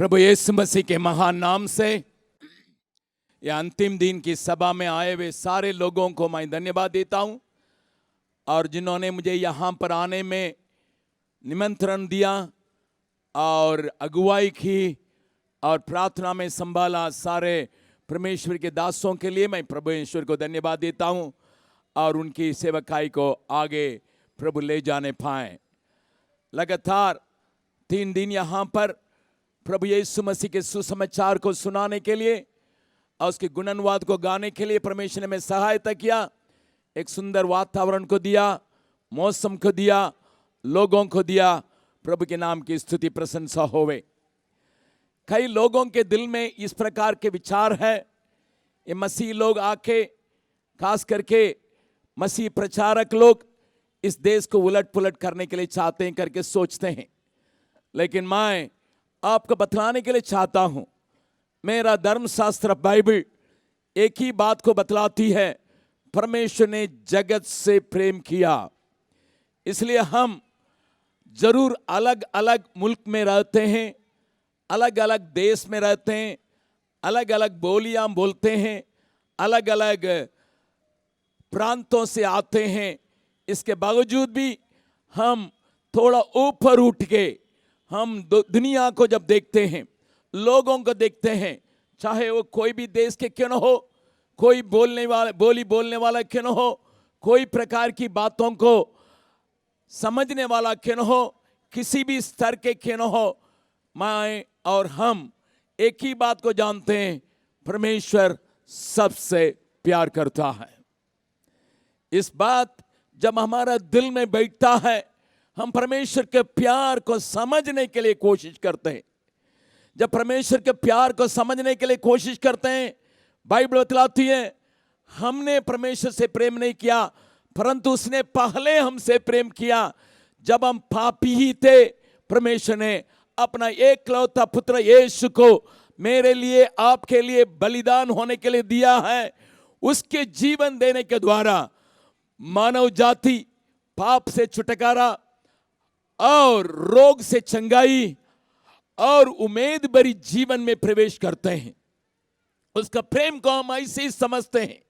प्रभु यीशु मसीह के महान नाम से या अंतिम दिन की सभा में आए हुए सारे लोगों को मैं धन्यवाद देता हूं, और जिन्होंने मुझे यहाँ पर आने में निमंत्रण दिया और अगुवाई की और प्रार्थना में संभाला, सारे परमेश्वर के दासों के लिए मैं प्रभु ईश्वर को धन्यवाद देता हूं और उनकी सेवकाई को आगे प्रभु ले जाने पाए। लगातार 3 दिन यहाँ पर प्रभु यीशु मसीह के सुसमाचार को सुनाने के लिए और उसके गुणानुवाद को गाने के लिए परमेश्वर ने हमें सहायता किया। एक सुंदर वातावरण को दिया, मौसम को दिया, लोगों को दिया। प्रभु के नाम की स्तुति प्रशंसा होवे। कई लोगों के दिल में इस प्रकार के विचार है, ये मसीह लोग आके, खास करके मसीह प्रचारक लोग इस देश को उलट पुलट करने के लिए चाहते हैं करके सोचते हैं। लेकिन मैं आपको बतलाने के लिए चाहता हूं, मेरा धर्मशास्त्र बाइबल एक ही बात को बतलाती है, परमेश्वर ने जगत से प्रेम किया। इसलिए हम जरूर अलग अलग मुल्क में रहते हैं, अलग अलग देश में रहते हैं, अलग अलग बोलियां बोलते हैं, अलग अलग प्रांतों से आते हैं। इसके बावजूद भी हम थोड़ा ऊपर उठ के हम दुनिया को जब देखते हैं, लोगों को देखते हैं, चाहे वो कोई भी देश के क्यों न हो, कोई बोली बोलने वाला क्यों न हो, कोई प्रकार की बातों को समझने वाला क्यों न हो, किसी भी स्तर के क्यों न हो, मैं और हम एक ही बात को जानते हैं, परमेश्वर सबसे प्यार करता है। इस बात जब हमारा दिल में बैठता है, हम परमेश्वर के प्यार को समझने के लिए कोशिश करते हैं। जब परमेश्वर के प्यार को समझने के लिए कोशिश करते हैं, बाइबल बतलाती है हमने परमेश्वर से प्रेम नहीं किया, परंतु उसने पहले हमसे प्रेम किया। जब हम पापी ही थे, परमेश्वर ने अपना एकलौता पुत्र यीशु को मेरे लिए, आपके लिए बलिदान होने के लिए दिया है। उसके जीवन देने के द्वारा मानव जाति पाप से छुटकारा और रोग से चंगाई और उम्मीद भरी जीवन में प्रवेश करते हैं। उसका प्रेम को हम ऐसे ही समझते हैं,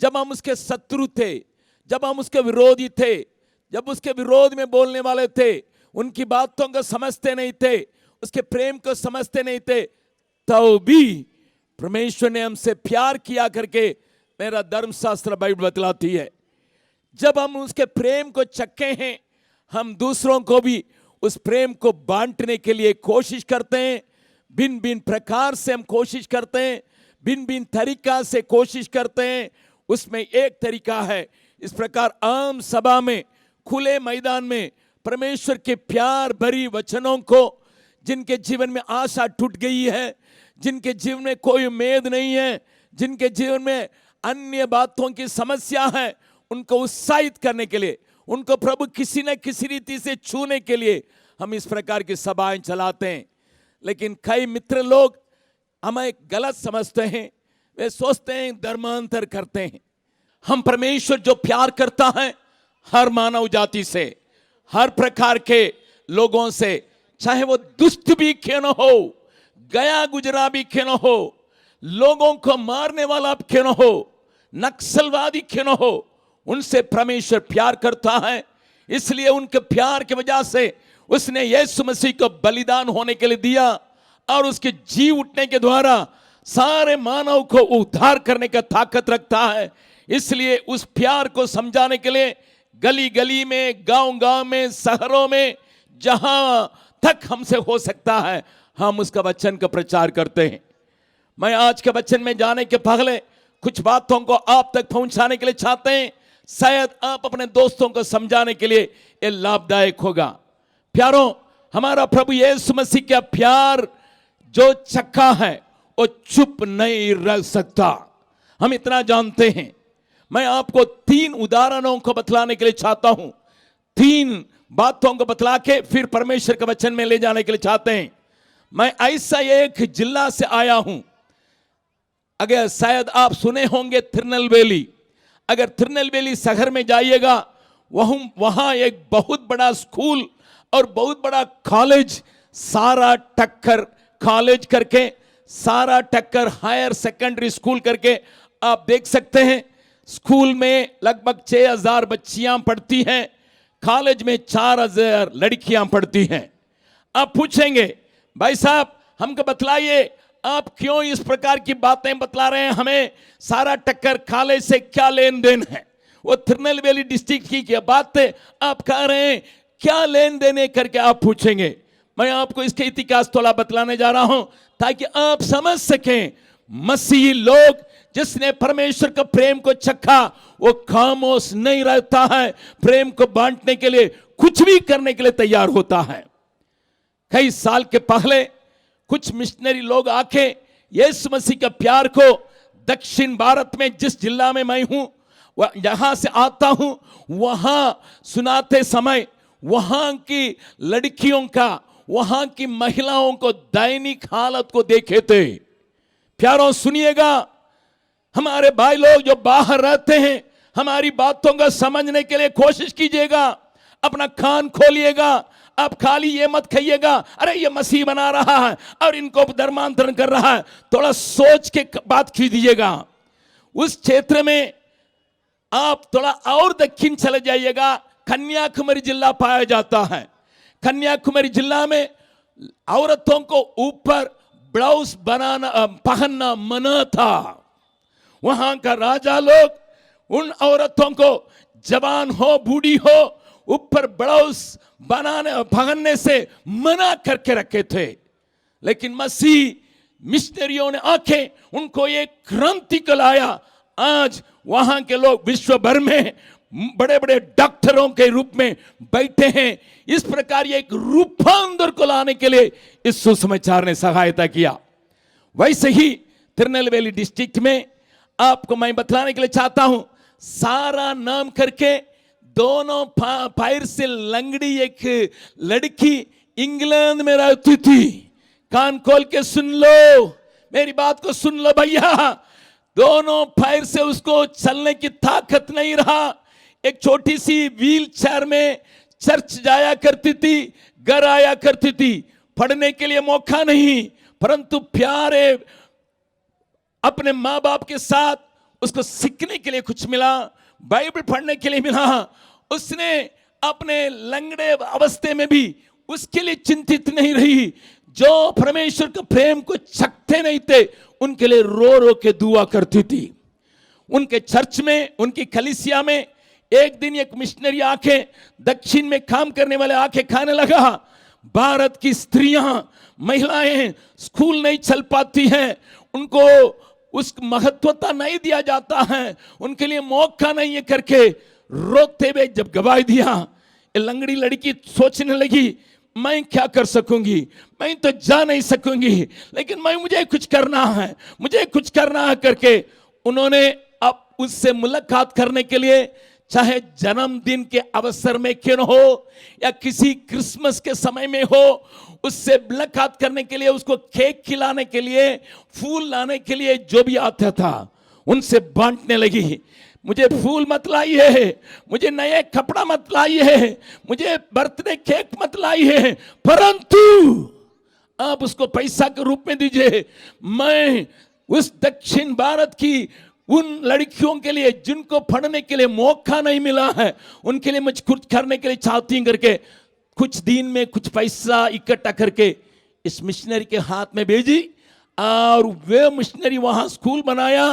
जब हम उसके शत्रु थे, जब हम उसके विरोधी थे, जब उसके विरोध में बोलने वाले थे, उनकी बातों को समझते नहीं थे, उसके प्रेम को समझते नहीं थे, तो भी परमेश्वर ने हमसे प्यार किया करके मेरा धर्मशास्त्र बाइबल बतलाती है। जब हम उसके प्रेम को चखे हैं, हम दूसरों को भी उस प्रेम को बांटने के लिए कोशिश करते हैं। भिन्न भिन्न प्रकार से हम कोशिश करते हैं, भिन्न भिन्न तरीका से कोशिश करते हैं। उसमें एक तरीका है, इस प्रकार आम सभा में, खुले मैदान में परमेश्वर के प्यार भरी वचनों को, जिनके जीवन में आशा टूट गई है, जिनके जीवन में कोई उम्मीद नहीं है, जिनके जीवन में अन्य बातों की समस्या है, उनको उत्साहित करने के लिए, उनको प्रभु किसी न किसी रीति से छूने के लिए हम इस प्रकार की सभाएं चलाते हैं। लेकिन कई मित्र लोग हमें गलत समझते हैं, वे सोचते हैं धर्मांतर करते हैं। हम परमेश्वर जो प्यार करता है हर मानव जाति से, हर प्रकार के लोगों से, चाहे वो दुष्ट भी क्यों न हो, गया गुजरा भी क्यों न हो, लोगों को मारने वाला क्यों न हो, नक्सलवादी क्यों न हो, उनसे परमेश्वर प्यार करता है। इसलिए उनके प्यार की वजह से उसने यीशु मसीह को बलिदान होने के लिए दिया और उसके जी उठने के द्वारा सारे मानव को उद्धार करने का ताकत रखता है। इसलिए उस प्यार को समझाने के लिए गली गली में, गांव गांव में, शहरों में, जहां तक हमसे हो सकता है, हम उसका वचन का प्रचार करते हैं। मैं आज के वचन में जाने के पहले कुछ बातों को आप तक पहुंचाने के लिए चाहते हैं, शायद आप अपने दोस्तों को समझाने के लिए ये लाभदायक होगा। प्यारों, हमारा प्रभु यीशु मसीह का प्यार जो चक्का है वो चुप नहीं रह सकता, हम इतना जानते हैं। मैं आपको 3 उदाहरणों को बतलाने के लिए चाहता हूं, 3 बातों को बतला के फिर परमेश्वर के वचन में ले जाने के लिए चाहते हैं। मैं ऐसा एक जिला से आया हूं, अगर शायद आप सुने होंगे तिरुनेलवेली। अगर तिरुनेलवेली शहर में जाइएगा, वहां एक बहुत बड़ा स्कूल और बहुत बड़ा कॉलेज सारा टक्कर कॉलेज करके, सारा टक्कर हायर सेकेंडरी स्कूल करके आप देख सकते हैं। स्कूल में लगभग 6000 बच्चियां पढ़ती हैं, कॉलेज में 4000 लड़कियां पढ़ती हैं। आप पूछेंगे भाई साहब हमको बतलाइए आप क्यों इस प्रकार की बातें बतला रहे हैं, हमें सारा टक्कर कॉलेज से क्या लेन देन है? वो तिरुनेलवेली डिस्ट्रिक्ट की क्या बात है, आप कह रहे हैं क्या लेन देन है करके आप पूछेंगे। मैं आपको इसके इतिहास थोड़ा बतलाने जा रहा हूं ताकि आप समझ सकें। मसीही लोग जिसने परमेश्वर का प्रेम को चखा वो खामोश नहीं रहता है, प्रेम को बांटने के लिए कुछ भी करने के लिए तैयार होता है। कई साल के पहले कुछ मिशनरी लोग आके यीशु मसीह का प्यार को दक्षिण भारत में जिस जिला में मैं हूं जहां से आता हूं वहां सुनाते समय वहां की लड़कियों का, वहां की महिलाओं को दैनिक हालत को देखे थे। प्यारों सुनिएगा, हमारे भाई लोग जो बाहर रहते हैं हमारी बातों को समझने के लिए कोशिश कीजिएगा, अपना कान खोलिएगा। आप खाली ये मत कहिएगा अरे ये मसीह बना रहा है और इनको धर्मांतरण कर रहा है, थोड़ा सोच के बात कीजिएगा। उस क्षेत्र में आप थोड़ा और दक्षिण चले जाइएगा, कन्याकुमारी जिला पाया जाता है। कन्याकुमारी जिला में औरतों को ऊपर ब्लाउज पहनना मना था। वहां का राजा लोग उन औरतों को जवान हो बूढ़ी हो ऊपर ब्लाउज पहनने से मना करके रखे थे। लेकिन मसीह मिशनरियों ने आके उनको एक क्रांति को लाया। आज वहां के लोग विश्व भर में बड़े बड़े डॉक्टरों के रूप में बैठे हैं। इस प्रकार एक रूपांतर को लाने के लिए इस सुसमाचार ने सहायता किया। वैसे ही तिरुनेलवेली डिस्ट्रिक्ट में आपको मैं बतलाने के लिए चाहता हूं, सारा नाम करके दोनों पैर से लंगड़ी एक लड़की इंग्लैंड में रहती थी। कान खोल के सुन लो, मेरी बात को सुन लो भैया। दोनों पैर से उसको चलने की ताकत नहीं रहा। एक छोटी सी व्हील चेयर में चर्च जाया करती थी, घर आया करती थी। पढ़ने के लिए मौका नहीं, परंतु प्यारे अपने माँ बाप के साथ उसको सीखने के लिए कुछ मिला, बाइबल पढ़ने के लिए मिला। उसने अपने लंगड़े अवस्थे में भी उसके लिए चिंतित नहीं रही। जो परमेश्वर के प्रेम को चखते नहीं थे उनके लिए रो रो के दुआ करती थी। उनके चर्च में, उनकी कलीसिया में एक दिन एक मिशनरी आके दक्षिण में काम करने वाले आके खाने लगा। भारत की स्त्रियां महिलाएं स्कूल नहीं चल पाती हैं, उनको उस महत्वता नहीं दिया जाता है, उनके लिए मौका नहीं है करके रोते हुए जब गवाही दिया, लंगड़ी लड़की सोचने लगी मैं क्या कर सकूंगी, मैं तो जा नहीं सकूंगी, लेकिन मुझे कुछ करना है, मुझे कुछ करना है करके उन्होंने अब उससे मुलाकात करने के लिए, चाहे जन्मदिन के अवसर में क्यों न हो या किसी क्रिसमस के समय में हो, उससे मुलाकात करने के लिए, उसको केक खिलाने के लिए, फूल लाने के लिए जो भी आता था उनसे बांटने लगी। मुझे फूल मत लाइए, मुझे नए कपड़ा मत लाइए, मुझे बर्थडे केक मत लाइए, परंतु आप उसको पैसा के रूप में दीजिए। मैं उस दक्षिण भारत की उन लड़कियों के लिए जिनको पढ़ने के लिए मौका नहीं मिला है, उनके लिए मुझे कुछ करने के लिए चाहती हूं करके कुछ दिन में कुछ पैसा इकट्ठा करके इस मिशनरी के हाथ में भेजी और वे मिशनरी वहां स्कूल बनाया।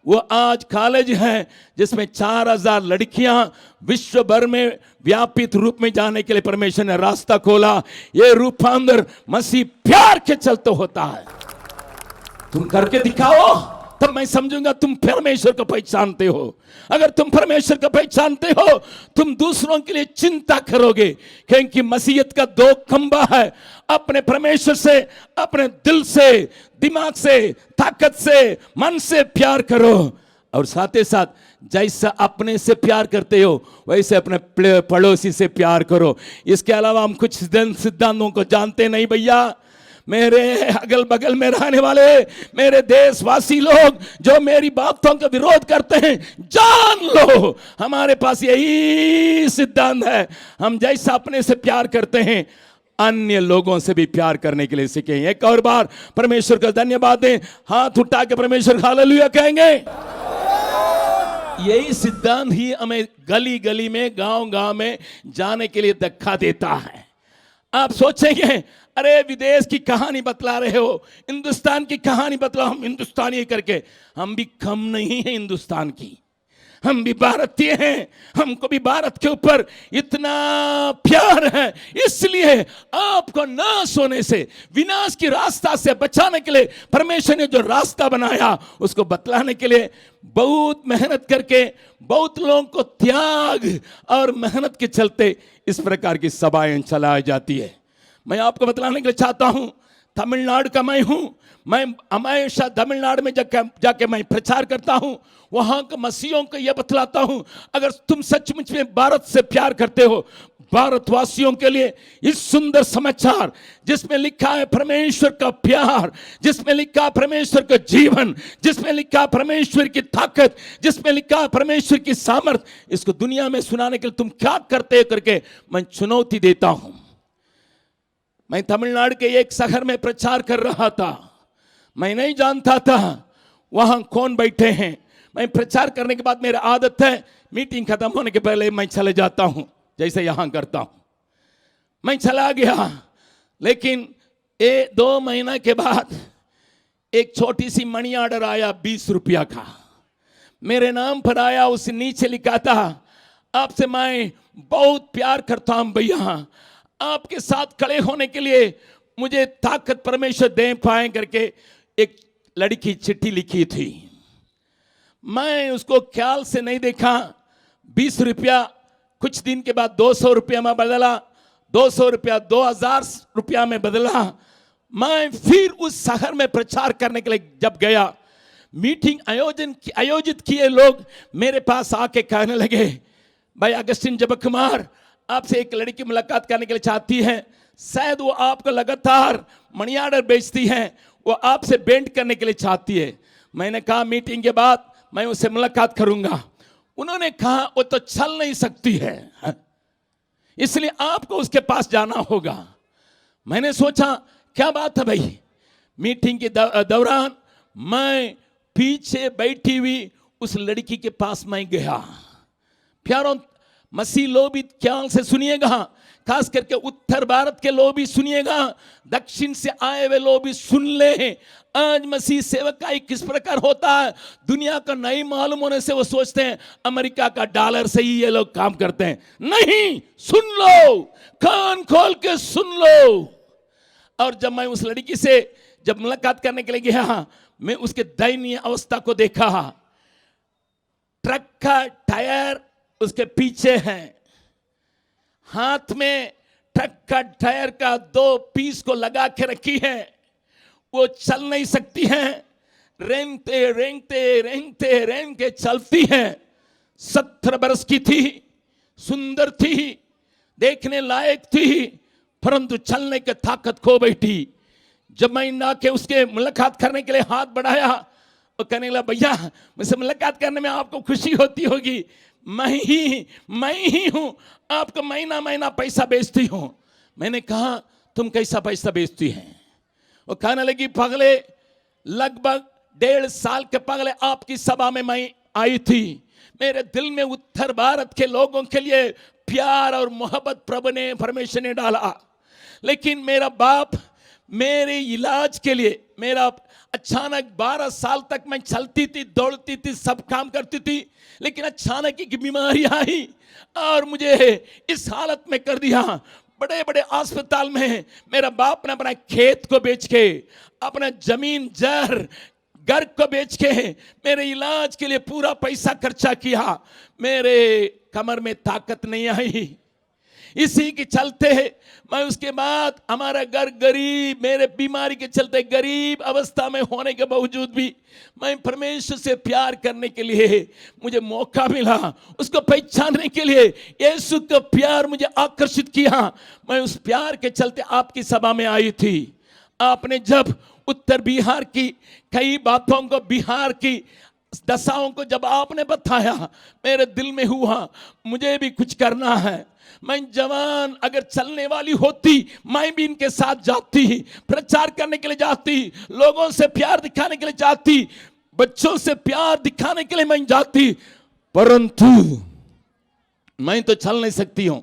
वो आज कॉलेज है जिसमें 4000 लड़कियां विश्व भर में व्यापित रूप में जाने के लिए परमेश्वर ने रास्ता खोला। ये रूपांतर मसीह प्यार के चलते होता है। तुम करके दिखाओ तब मैं समझूंगा तुम परमेश्वर को पहचानते हो। अगर तुम परमेश्वर को पहचानते हो तुम दूसरों के लिए चिंता करोगे, क्योंकि मसीहत का 2 खंबा है, अपने परमेश्वर से, अपने दिल से, दिमाग से, ताकत से, मन से प्यार करो और साथ ही साथ जैसा अपने से प्यार करते हो वैसे अपने पड़ोसी से प्यार करो। इसके अलावा हम कुछ सिद्धांतों को जानते नहीं भैया। मेरे अगल बगल में रहने वाले मेरे देशवासी लोग जो मेरी बातों का विरोध करते हैं, जान लो हमारे पास यही सिद्धांत है। हम जैसा अपने से प्यार करते हैं अन्य लोगों से भी प्यार करने के लिए सीखें। एक और बार परमेश्वर का धन्यवाद दें, हाथ उठा के परमेश्वर हालेलुया कहेंगे। यही सिद्धांत ही हमें गली गली में, गांव गांव में जाने के लिए धक्का देता है। आप सोचेंगे अरे विदेश की कहानी बतला रहे हो, हिंदुस्तान की कहानी बतलाओ, हम हिंदुस्तानी करके। हम भी कम नहीं है हिंदुस्तान की, हम भी भारतीय हैं, हमको भी भारत के ऊपर इतना प्यार है। इसलिए आपको नाश होने से, विनाश की रास्ता से बचाने के लिए परमेश्वर ने जो रास्ता बनाया उसको बतलाने के लिए बहुत मेहनत करके, बहुत लोगों को त्याग और मेहनत के चलते इस प्रकार की सभाएं चलाई जाती है। मैं आपको बतलाने के लिए चाहता हूं, तमिलनाडु का मैं हूं, मैं हमेशा तमिलनाडु में जाके मैं प्रचार करता हूं, वहां के मसीहों को यह बतलाता हूं, अगर तुम सचमुच में भारत से प्यार करते हो, भारतवासियों के लिए इस सुंदर समाचार जिसमें लिखा है परमेश्वर का प्यार, जिसमें लिखा परमेश्वर का जीवन, जिसमें लिखा परमेश्वर की ताकत, जिसमें लिखा परमेश्वर की सामर्थ, इसको दुनिया में सुनाने के लिए तुम क्या करते हो करके मैं चुनौती देता हूं। मैं तमिलनाडु के एक शहर में प्रचार कर रहा था, मैं नहीं जानता था वहां कौन बैठे हैं। मैं प्रचार करने के बाद मेरी आदत है मीटिंग खत्म होने के पहले मैं चले जाता हूं, जैसे यहां करता हूं। मैं चला गया, लेकिन 2 महीना के बाद एक छोटी सी मनी ऑर्डर आया 20 रुपया का, मेरे नाम पर आया। उस नीचे लिखा था आपसे मैं बहुत प्यार करता हूं भैया, आपके साथ खड़े होने के लिए मुझे ताकत परमेश्वर दे पाए करके एक लड़की चिट्ठी लिखी थी। मैं उसको ख्याल से नहीं देखा, 20 रुपया कुछ दिन के बाद 200 रुपया में बदला, 200 रुपया 2000 रुपया में बदला। मैं फिर उस शहर में प्रचार करने के लिए जब गया, मीटिंग आयोजित किए लोग मेरे पास आके कहने लगे भाई अगस्टिन जबकुमार, आपसे एक लड़की मुलाकात करने के लिए चाहती है, शायद वो आपको लगातार मनी ऑर्डर बेचती है, वो आपसे भेंट करने के लिए चाहती है। मैंने कहा मीटिंग के बाद मैं उससे मुलाकात करूंगा। उन्होंने कहा वो तो चल नहीं सकती है, इसलिए आपको उसके पास जाना होगा। मैंने सोचा क्या बात है भाई। मीटिंग के दौरान मैं पीछे बैठी हुई उस लड़की के पास मैं गया। प्यारों, मसीह लोग भी ख्याल से सुनिएगा, खास करके उत्तर भारत के लोग भी सुनिएगा, दक्षिण से आए हुए लोग भी सुन ले। आज मसीह सेवकाई किस प्रकार होता है, दुनिया का नहीं मालूम होने से वो सोचते हैं अमेरिका का डॉलर से ही ये लोग काम करते हैं। नहीं, सुन लो, कान खोल के सुन लो। और जब मैं उस लड़की से जब मुलाकात करने के लिए गया, मैं उसके दयनीय अवस्था को देखा। ट्रक का टायर उसके पीछे है, हाथ में ट्रक का टायर का 2 पीस को लगा के रखी है, वो चल नहीं सकती है। रेंगते रेंगते रेंगते रेंगते चलती है। 17 बरस की थी, सुंदर थी, देखने लायक थी, परंतु चलने की ताकत खो बैठी। जब मैं ना के उसके मुलाकात करने के लिए हाथ बढ़ाया, वो कहने लगा भैया मुझसे मुलाकात करने में आपको खुशी होती होगी, मैं ही हूं, आपको महीना महीना पैसा बेचती हूं। मैंने कहा तुम कैसा पैसा बेचती हैं? वो कहने लगी पगले, लगभग 1.5 साल के पगले आपकी सभा में मैं आई थी। मेरे दिल में उत्तर भारत के लोगों के लिए प्यार और मोहब्बत प्रभु ने, परमेश्वर ने डाला। लेकिन मेरा बाप मेरे इलाज के लिए, मेरा अचानक 12 साल तक मैं चलती थी, दौड़ती थी, सब काम करती थी, लेकिन अचानक एक बीमारी आई और मुझे इस हालत में कर दिया। बड़े बड़े अस्पताल में मेरा बाप ने अपना खेत को बेच के, अपना जमीन घर को बेच के मेरे इलाज के लिए पूरा पैसा खर्चा किया। मेरे कमर में ताकत नहीं आई, इसी के चलते मैं उसके बाद हमारा घर गरीब, मेरे बीमारी के चलते गरीब अवस्था में होने के बावजूद भी मैं परमेश्वर से प्यार करने के लिए मुझे मौका मिला, उसको पहचानने के लिए यीशु का प्यार मुझे आकर्षित किया। मैं उस प्यार के चलते आपकी सभा में आई थी। आपने जब उत्तर बिहार की कई बातों को, बिहार की दशाओं को जब आपने बताया, मेरे दिल में हुआ मुझे भी कुछ करना है। मैं जवान अगर चलने वाली होती, मैं भी इनके साथ जाती, प्रचार करने के लिए जाती, लोगों से प्यार दिखाने के लिए जाती, बच्चों से प्यार दिखाने के लिए मैं जाती, परंतु मैं तो चल नहीं सकती हूं।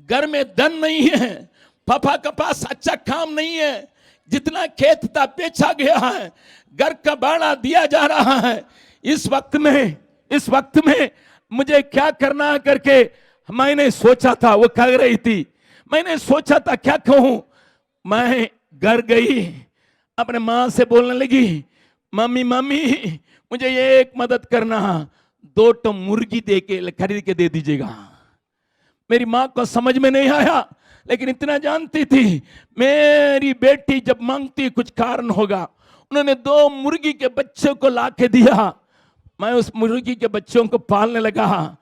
घर में धन नहीं है, पापा के पास अच्छा काम नहीं है, जितना खेत था बेचा गया है, घर का भाड़ा दिया जा रहा है। इस वक्त में मुझे क्या करना करके मैंने सोचा था। वो कह रही थी, मैंने सोचा था क्या कहूं। मैं घर गई, अपने माँ से बोलने लगी, मम्मी मुझे ये एक मदद करना, 2 टन मुर्गी खरीद के दे दीजिएगा। मेरी माँ को समझ में नहीं आया, लेकिन इतना जानती थी मेरी बेटी जब मांगती कुछ कारण होगा। उन्होंने 2 मुर्गी के बच्चों को ला के दिया। मैं उस मुर्गी के बच्चों को पालने लगा।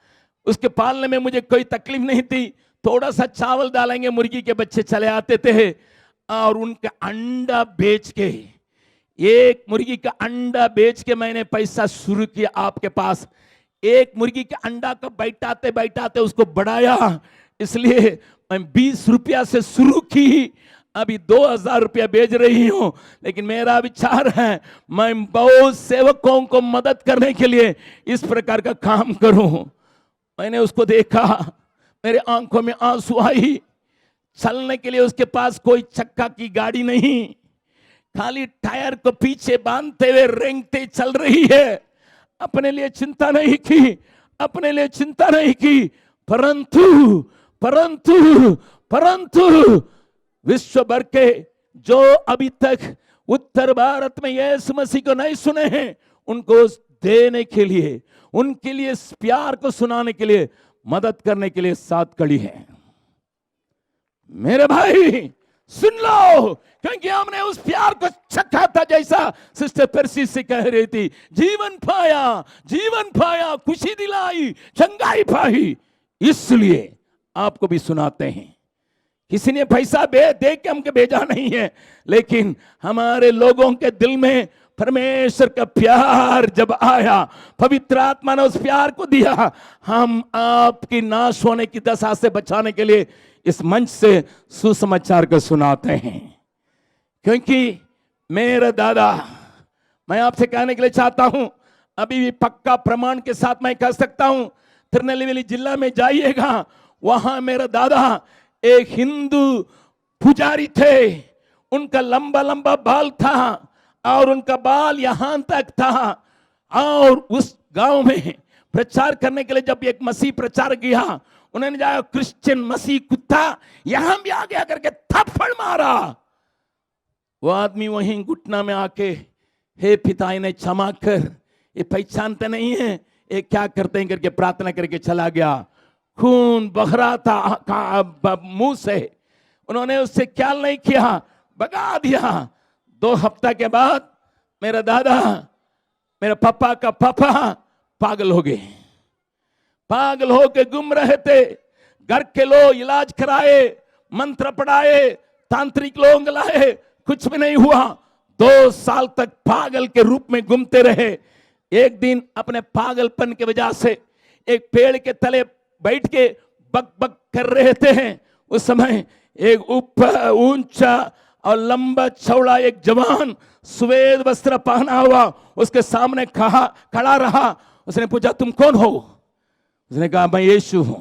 उसके पालने में मुझे कोई तकलीफ नहीं थी। थोड़ा सा चावल डालेंगे, मुर्गी के बच्चे चले आते थे। और उनका अंडा बेच के, एक मुर्गी का अंडा बेच के मैंने पैसा शुरू किया आपके पास। एक मुर्गी के अंडा को बैठाते उसको बढ़ाया। इसलिए मैं 20 रुपया से शुरू की, अभी 2000 रुपया भेज रही हूं। लेकिन मेरा विचार है मैं बहुत सेवकों को मदद करने के लिए इस प्रकार का काम करूं। मैंने उसको देखा, मेरे आंखों में आंसू आई। चलने के लिए उसके पास कोई चक्का की गाड़ी नहीं, खाली टायर को पीछे बांधते हुए रेंगते चल रही है। अपने लिए चिंता नहीं की, परंतु विश्व भर के जो अभी तक उत्तर भारत में यीशु मसीह को नहीं सुने हैं, उनको देने के लिए, उनके लिए प्यार को सुनाने के लिए, मदद करने के लिए साथ खड़ी है। मेरे भाई सुन लो, क्योंकि हमने उस प्यार को चखा था, जैसा सिस्टर परसी से कह रही थी, जीवन पाया, खुशी दिलाई, चंगाई पाई। इसलिए आपको भी सुनाते हैं। किसी ने पैसा दे के हमको भेजा नहीं है, लेकिन हमारे लोगों के दिल में परमेश्वर का प्यार जब आया, पवित्र आत्मा ने उस प्यार को दिया। हम आपकी नाश होने की दशा से बचाने के लिए इस मंच से सुसमाचार को सुनाते हैं। क्योंकि मेरे दादा, मैं आपसे कहने के लिए चाहता हूं, अभी भी पक्का प्रमाण के साथ मैं कह सकता हूं, तिरुनेलवेली जिला में जाइएगा, वहां मेरा दादा एक हिंदू पुजारी थे। उनका लंबा लंबा बाल था और उनका बाल यहां तक था। और उस गांव में प्रचार करने के लिए जब एक मसीह प्रचार किया, उन्होंने जाया क्रिश्चियन मसीह कुत्ता यहां भी आ गया करके थप्पड़ मारा। वो आदमी वहीं घुटना में आके, हे पिता इन्हें क्षमा कर, ये पहचानते नहीं है ये क्या करते हैं करके प्रार्थना करके चला गया। खून बह रहा था मुंह से। उन्होंने उससे ख्याल नहीं किया, भगा दिया। 2 हफ्ता के बाद मेरा दादा, मेरे पापा का पापा पागल हो गए। पागल होके घूम रहे थे। घर के लोग इलाज कराए, मंत्र पढ़ाए, तांत्रिक लोग लाए, कुछ भी नहीं हुआ। 2 साल तक पागल के रूप में घूमते रहे। एक दिन अपने पागलपन की वजह से एक पेड़ के तले बैठ के बक बक कर रहे थे। उस समय एक ऊपर ऊंचा और लंबा चौड़ा एक जवान सफेद वस्त्र पहना हुआ उसके सामने खड़ा रहा। उसने पूछा, तुम कौन हो? उसने कहा, मैं यीशु हूं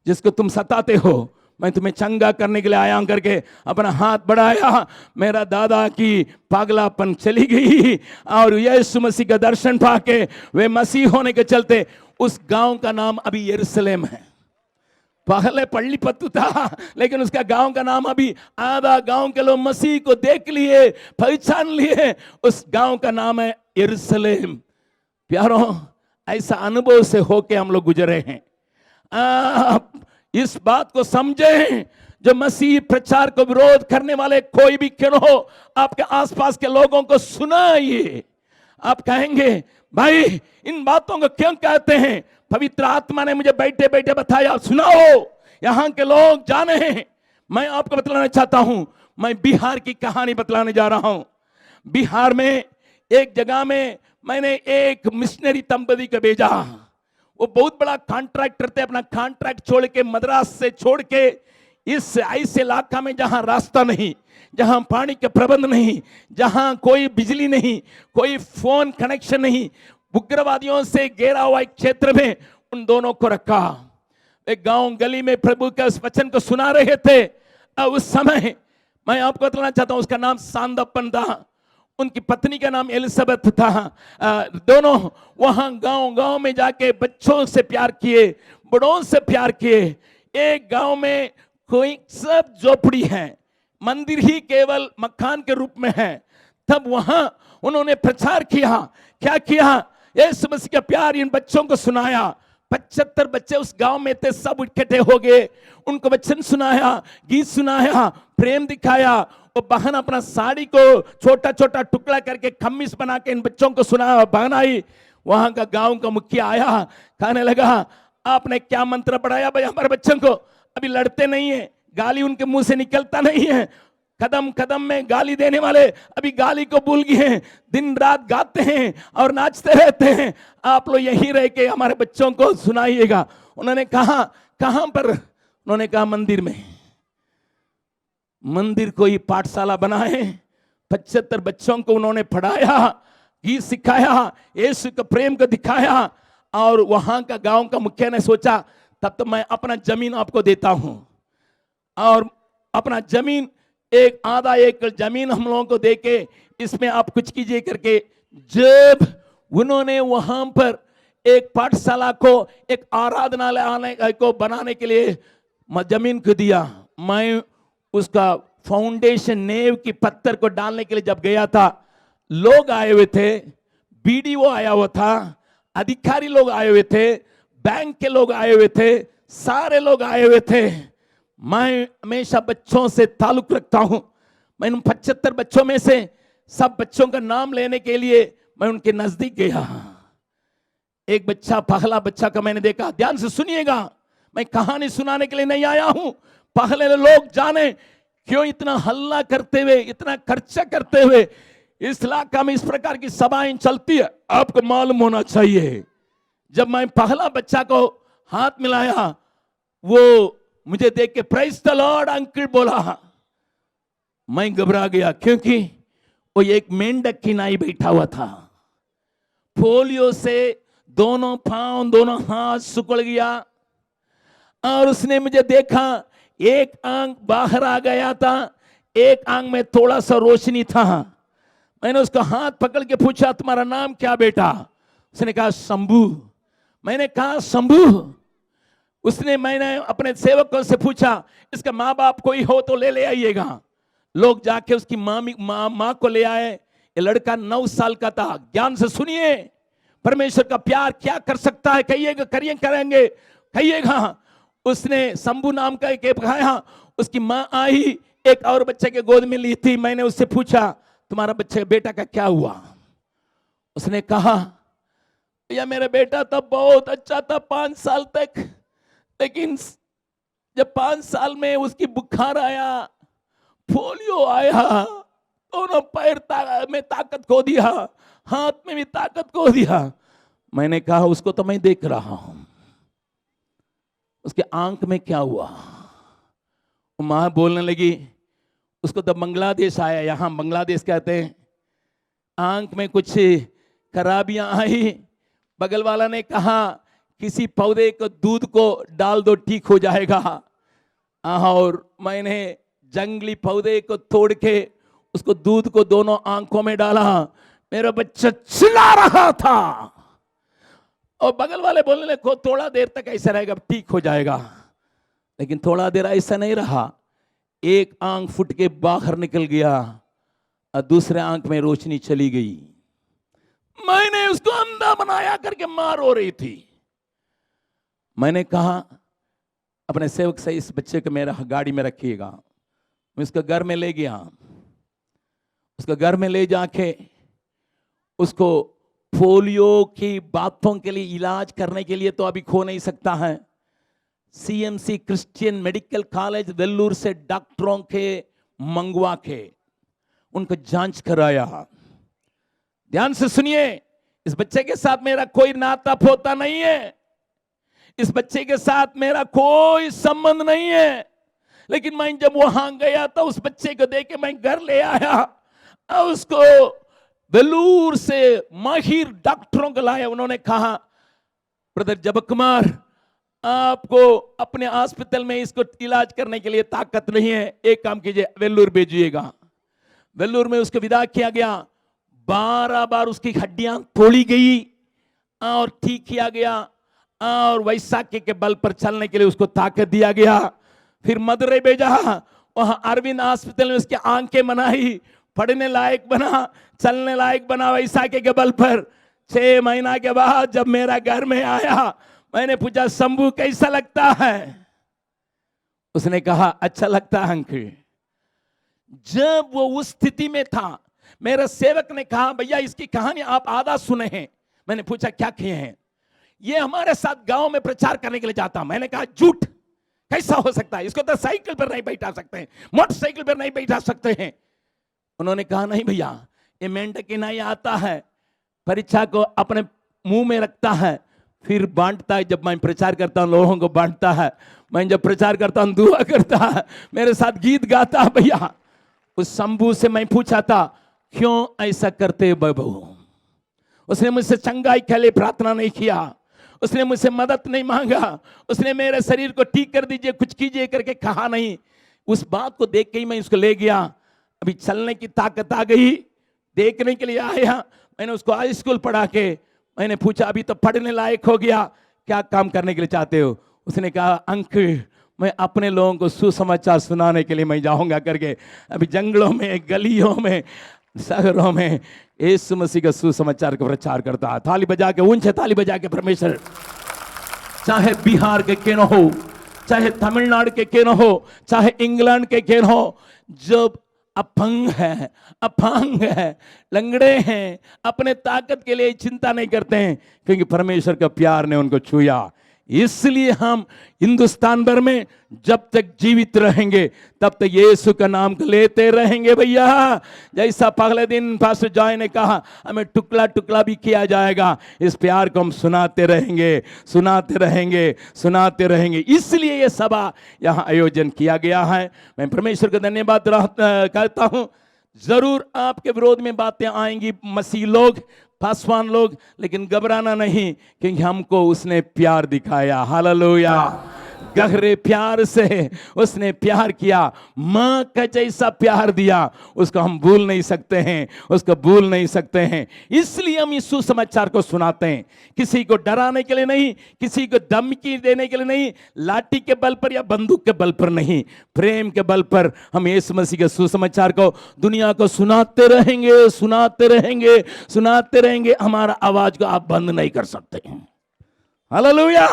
जिसको तुम सताते हो। मैं तुम्हें चंगा करने के लिए आया हूं करके अपना हाथ बढ़ाया। मेरा दादा की पागलापन चली गई और यीशु मसीह का दर्शन पाके वे मसीह होने के चलते उस गांव का नाम अभी यरूशलेम है। पहले पल्लीपत्तू था, लेकिन उसका गांव का नाम अभी, आधा गांव के लोग मसीह को देख लिए, पहचान लिए। उस गांव का नाम है यरूशलेम। प्यारों, ऐसा अनुभव से होके हम लोग गुजरे हैं। आप इस बात को समझें, जो मसीह प्रचार को विरोध करने वाले कोई भी क्यों हो, आपके आसपास के लोगों को सुनाइए। आप कहेंगे, भाई इन बातों को क्यों कहते हैं? पवित्र आत्मा ने मुझे बैठे बैठे बताया, सुनाओ, यहां के लोग जाने हैं। मैं आपको बतलाना चाहता हूं, मैं बिहार की कहानी बतलाने जा रहा हूं। बिहार में एक जगह में मैंने एक मिशनरी दंपति को भेजा। वो बहुत बड़ा कॉन्ट्रैक्टर थे, अपना कॉन्ट्रैक्ट छोड़ के, मद्रास से छोड़ के, इस ऐसे इलाका में जहां रास्ता नहीं, जहां पानी के प्रबंध नहीं, जहां कोई बिजली नहीं, कोई फोन कनेक्शन नहीं, उग्रवादियों से घेरा हुआ एक क्षेत्र में उन दोनों को रखा। एक गांव गली में प्रभु के उस वचन को सुना रहे थे। उस समय मैं आपको बताना चाहता हूं, उसका नाम सांदप्पन था, उनकी पत्नी का नाम एलिजाबेथ था। दोनों वहां गांव में जाके बच्चों से प्यार किए, बड़ों से प्यार किए। एक गांव में कोई सब झोपड़ी है, मंदिर ही केवल मकान के रूप में है। तब वहां उन्होंने प्रचार किया। क्या किया? यीशु मसीह का प्यार इन बच्चों को सुनाया। 75 बच्चे उस गांव में थे, सब इकट्ठे हो गए, उनको वचन सुनाया, गीत सुनाया, प्रेम दिखाया। वो बहन अपना साड़ी को छोटा छोटा टुकड़ा करके खम्मीस बना के इन बच्चों को सुनाया। बहन आई, वहां का गांव का मुखिया आया, कहने लगा, आपने क्या मंत्र पढ़ाया भाई हमारे बच्चों को? अभी लड़ते नहीं है, गाली उनके मुंह से निकलता नहीं है, कदम कदम में गाली देने वाले अभी गाली को भूल गए हैं, दिन रात गाते हैं और नाचते रहते हैं। आप लोग यहीं रह के हमारे बच्चों को सुनाइएगा। उन्होंने कहा, कहां पर? उन्होंने कहा, मंदिर में। मंदिर को ही पाठशाला बनाए, 75 बच्चों को उन्होंने पढ़ाया, गीत सिखाया, यीशु का प्रेम को दिखाया। और वहां का गांव का मुखिया ने सोचा, तब तो मैं अपना जमीन आपको देता हूं, और अपना जमीन एक आधा एकड़ जमीन हम लोगों को देके इसमें आप कुछ कीजिए करके। जब उन्होंने वहां पर एक पाठशाला को, एक आराधनालय को बनाने के लिए जमीन को दिया, मैं उसका फाउंडेशन नेव की पत्थर को डालने के लिए जब गया था, लोग आए हुए थे, बीडीओ आया हुआ था, अधिकारी लोग आए हुए थे, बैंक के लोग आए हुए थे, सारे लोग आए हुए थे। मैं हमेशा बच्चों से ताल्लुक रखता हूं। मैं उन 75 बच्चों में से सब बच्चों का नाम लेने के लिए मैं उनके नजदीक गया। एक बच्चा, पहला बच्चा का मैंने देखा। ध्यान से सुनिएगा, मैं कहानी सुनाने के लिए नहीं आया हूं। पहले लोग जाने क्यों इतना हल्ला करते हुए, इतना खर्चा करते हुए इस इलाका में इस प्रकार की सभाएं चलती है, आपको मालूम होना चाहिए। जब मैं पहला बच्चा को हाथ मिलाया, वो मुझे देख के प्रेज द लॉर्ड अंकल बोला। मैं घबरा गया, क्योंकि वो एक मेंढक की नाई बैठा हुआ था। पोलियो से दोनों पांव, दोनों हाथ सुकड़ गया, और उसने मुझे देखा। एक आंख बाहर आ गया था, एक आंख में थोड़ा सा रोशनी था। मैंने उसका हाथ पकड़ के पूछा, तुम्हारा नाम क्या बेटा? उसने कहा, शंभू। मैंने कहा, शंभू? मैंने अपने सेवकों से पूछा, इसका माँ बाप कोई हो तो ले आइएगा। लोग जाके उसकी माँ को ले आए। ये लड़का 9 साल का था। ज्ञान से सुनिए, परमेश्वर का प्यार क्या कर सकता है, कहिएगा, करेंगे, कहिएगा। उसने शंभू नाम का एक खाया। उसकी माँ आई, एक और बच्चे के गोद में ली थी। मैंने उससे पूछा, तुम्हारा बच्चे बेटा का क्या हुआ? उसने कहा, भैया मेरा बेटा तब बहुत अच्छा था 5 साल तक, लेकिन जब 5 साल में उसकी बुखार आया, पोलियो आया, दोनों पैर में ताकत खो दिया, हाथ में भी ताकत खो दिया। मैंने कहा, उसको तो मैं देख रहा हूं, उसके आंख में क्या हुआ? मां बोलने लगी, उसको तो बांग्लादेश आया, यहां बांग्लादेश कहते हैं। आंख में कुछ खराबियां आई। बगल वाला ने कहा, किसी पौधे को दूध को डाल दो, ठीक हो जाएगा। और मैंने जंगली पौधे को तोड़ के उसको दूध को दोनों आंखों में डाला। मेरा बच्चा चिल्ला रहा था, और बगल वाले बोलने लगे, थोड़ा देर तक ऐसा रहेगा, ठीक हो जाएगा। लेकिन थोड़ा देर ऐसा नहीं रहा। एक आंख फुट के बाहर निकल गया और दूसरे आंख में रोशनी चली गई। मैंने उसको अंधा बनाया करके मार हो रही थी। मैंने कहा, अपने सेवक से इस बच्चे को मेरा गाड़ी में रखिएगा। मैं उसको घर में ले गया। उसको घर में ले जाके उसको पोलियो की बातों के लिए इलाज करने के लिए तो अभी खो नहीं सकता है। CMC Christian medical college Vellore से डॉक्टरों के मंगवा के उनको जांच कराया। ध्यान से सुनिए, इस बच्चे के साथ मेरा कोई नाता पोता नहीं है। इस बच्चे के साथ मेरा कोई संबंध नहीं है, लेकिन मैं जब वहां गया तो उस बच्चे को देख के मैं घर ले आया और उसको वेलूर से माहिर डॉक्टरों को लाया। उन्होंने कहा, ब्रदर जबक कुमार, आपको अपने हॉस्पिटल में इसको इलाज करने के लिए ताकत नहीं है, एक काम कीजिए, वेल्लूर भेजिएगा। वेल्लूर में उसको विदा किया गया। 12 बार उसकी हड्डियां तोड़ी गई और ठीक किया गया और वैसाखी के बल पर चलने के लिए उसको ताकत दिया गया। फिर मदुरई भेजा, वहां अरविंद हॉस्पिटल में उसकी आंखें बनाई, पढ़ने लायक बना, चलने लायक बना वैसाखी के बल पर। 6 महीना के बाद जब मेरा घर में आया, मैंने पूछा, शंभू कैसा लगता है? उसने कहा, अच्छा लगता है अंकल। जब वो उस स्थिति में था, मेरे सेवक ने कहा, भैया इसकी कहानी आप आधा सुने हैं। मैंने पूछा, क्या किए हैं? ये हमारे साथ गांव में प्रचार करने के लिए जाता। मैंने कहा, झूठ, कैसा हो सकता है? इसको तो साइकिल पर नहीं बैठा सकते हैं, मोटरसाइकिल पर नहीं बैठा सकते हैं। उन्होंने कहा, नहीं भैया, ये मेंढक की नहीं आता है, परीक्षा को अपने मुंह में रखता है, फिर बांटता है। जब मैं प्रचार करता हूं लोगों को बांटता है, मैं जब प्रचार करता हूं दुआ करता है, मेरे साथ गीत गाता है। भैया उस शंभू से मैं पूछा था, क्यों ऐसा करते बाबू? उसने मुझसे चंगाई के लिए प्रार्थना नहीं किया, उसने मुझसे मदद नहीं मांगा, उसने मेरे शरीर को ठीक कर दीजिए, कुछ कीजिए करके कहा नहीं। उस बात को देख के ही मैं उसको ले गया। अभी चलने की ताकत आ गई, देखने के लिए आया। मैंने उसको हाई स्कूल पढ़ा के मैंने पूछा, अभी तो पढ़ने लायक हो गया, क्या काम करने के लिए चाहते हो? उसने कहा, अंकल मैं अपने लोगों को सुसमाचार सुनाने के लिए मैं जाऊंगा करके अभी जंगलों में, गलियों में, शहरों में यीशु मसीह का सुसमाचार का प्रचार करता है। ताली बजा के, ऊंचे ताली बजा के परमेश्वर, चाहे बिहार के क्यों हो, चाहे तमिलनाडु के क्यों हो, चाहे इंग्लैंड के क्यों हो, जब अपंग है, अपांग है, लंगड़े हैं, अपने ताकत के लिए चिंता नहीं करते हैं, क्योंकि परमेश्वर का प्यार ने उनको छुआ। इसलिए हम हिंदुस्तान भर में जब तक जीवित रहेंगे तब तक यीशु का नाम लेते रहेंगे। भैया जैसा पहले दिन पास्टर जॉय ने कहा, हमें टुकड़ा टुकड़ा भी किया जाएगा, इस प्यार को हम सुनाते रहेंगे, सुनाते रहेंगे, सुनाते रहेंगे। इसलिए ये सभा यहाँ आयोजन किया गया है। मैं परमेश्वर का धन्यवाद करता हूँ। जरूर आपके विरोध में बातें आएंगी, मसीह लोग, पासवान लोग, लेकिन घबराना नहीं, क्योंकि हमको उसने प्यार दिखाया। हालेलुया। गहरे प्यार से उसने प्यार किया, मां का जैसा प्यार दिया, उसको हम भूल नहीं सकते हैं, उसको भूल नहीं सकते हैं। इसलिए हम इस सुसमाचार को सुनाते हैं, किसी को डराने के लिए नहीं, किसी को धमकी देने के लिए नहीं, लाठी के बल पर या बंदूक के बल पर नहीं, प्रेम के बल पर हम यीशु मसीह के सुसमाचार को दुनिया को सुनाते रहेंगे, सुनाते रहेंगे, सुनाते रहेंगे। हमारा आवाज को आप बंद नहीं कर सकते। Hallelujah,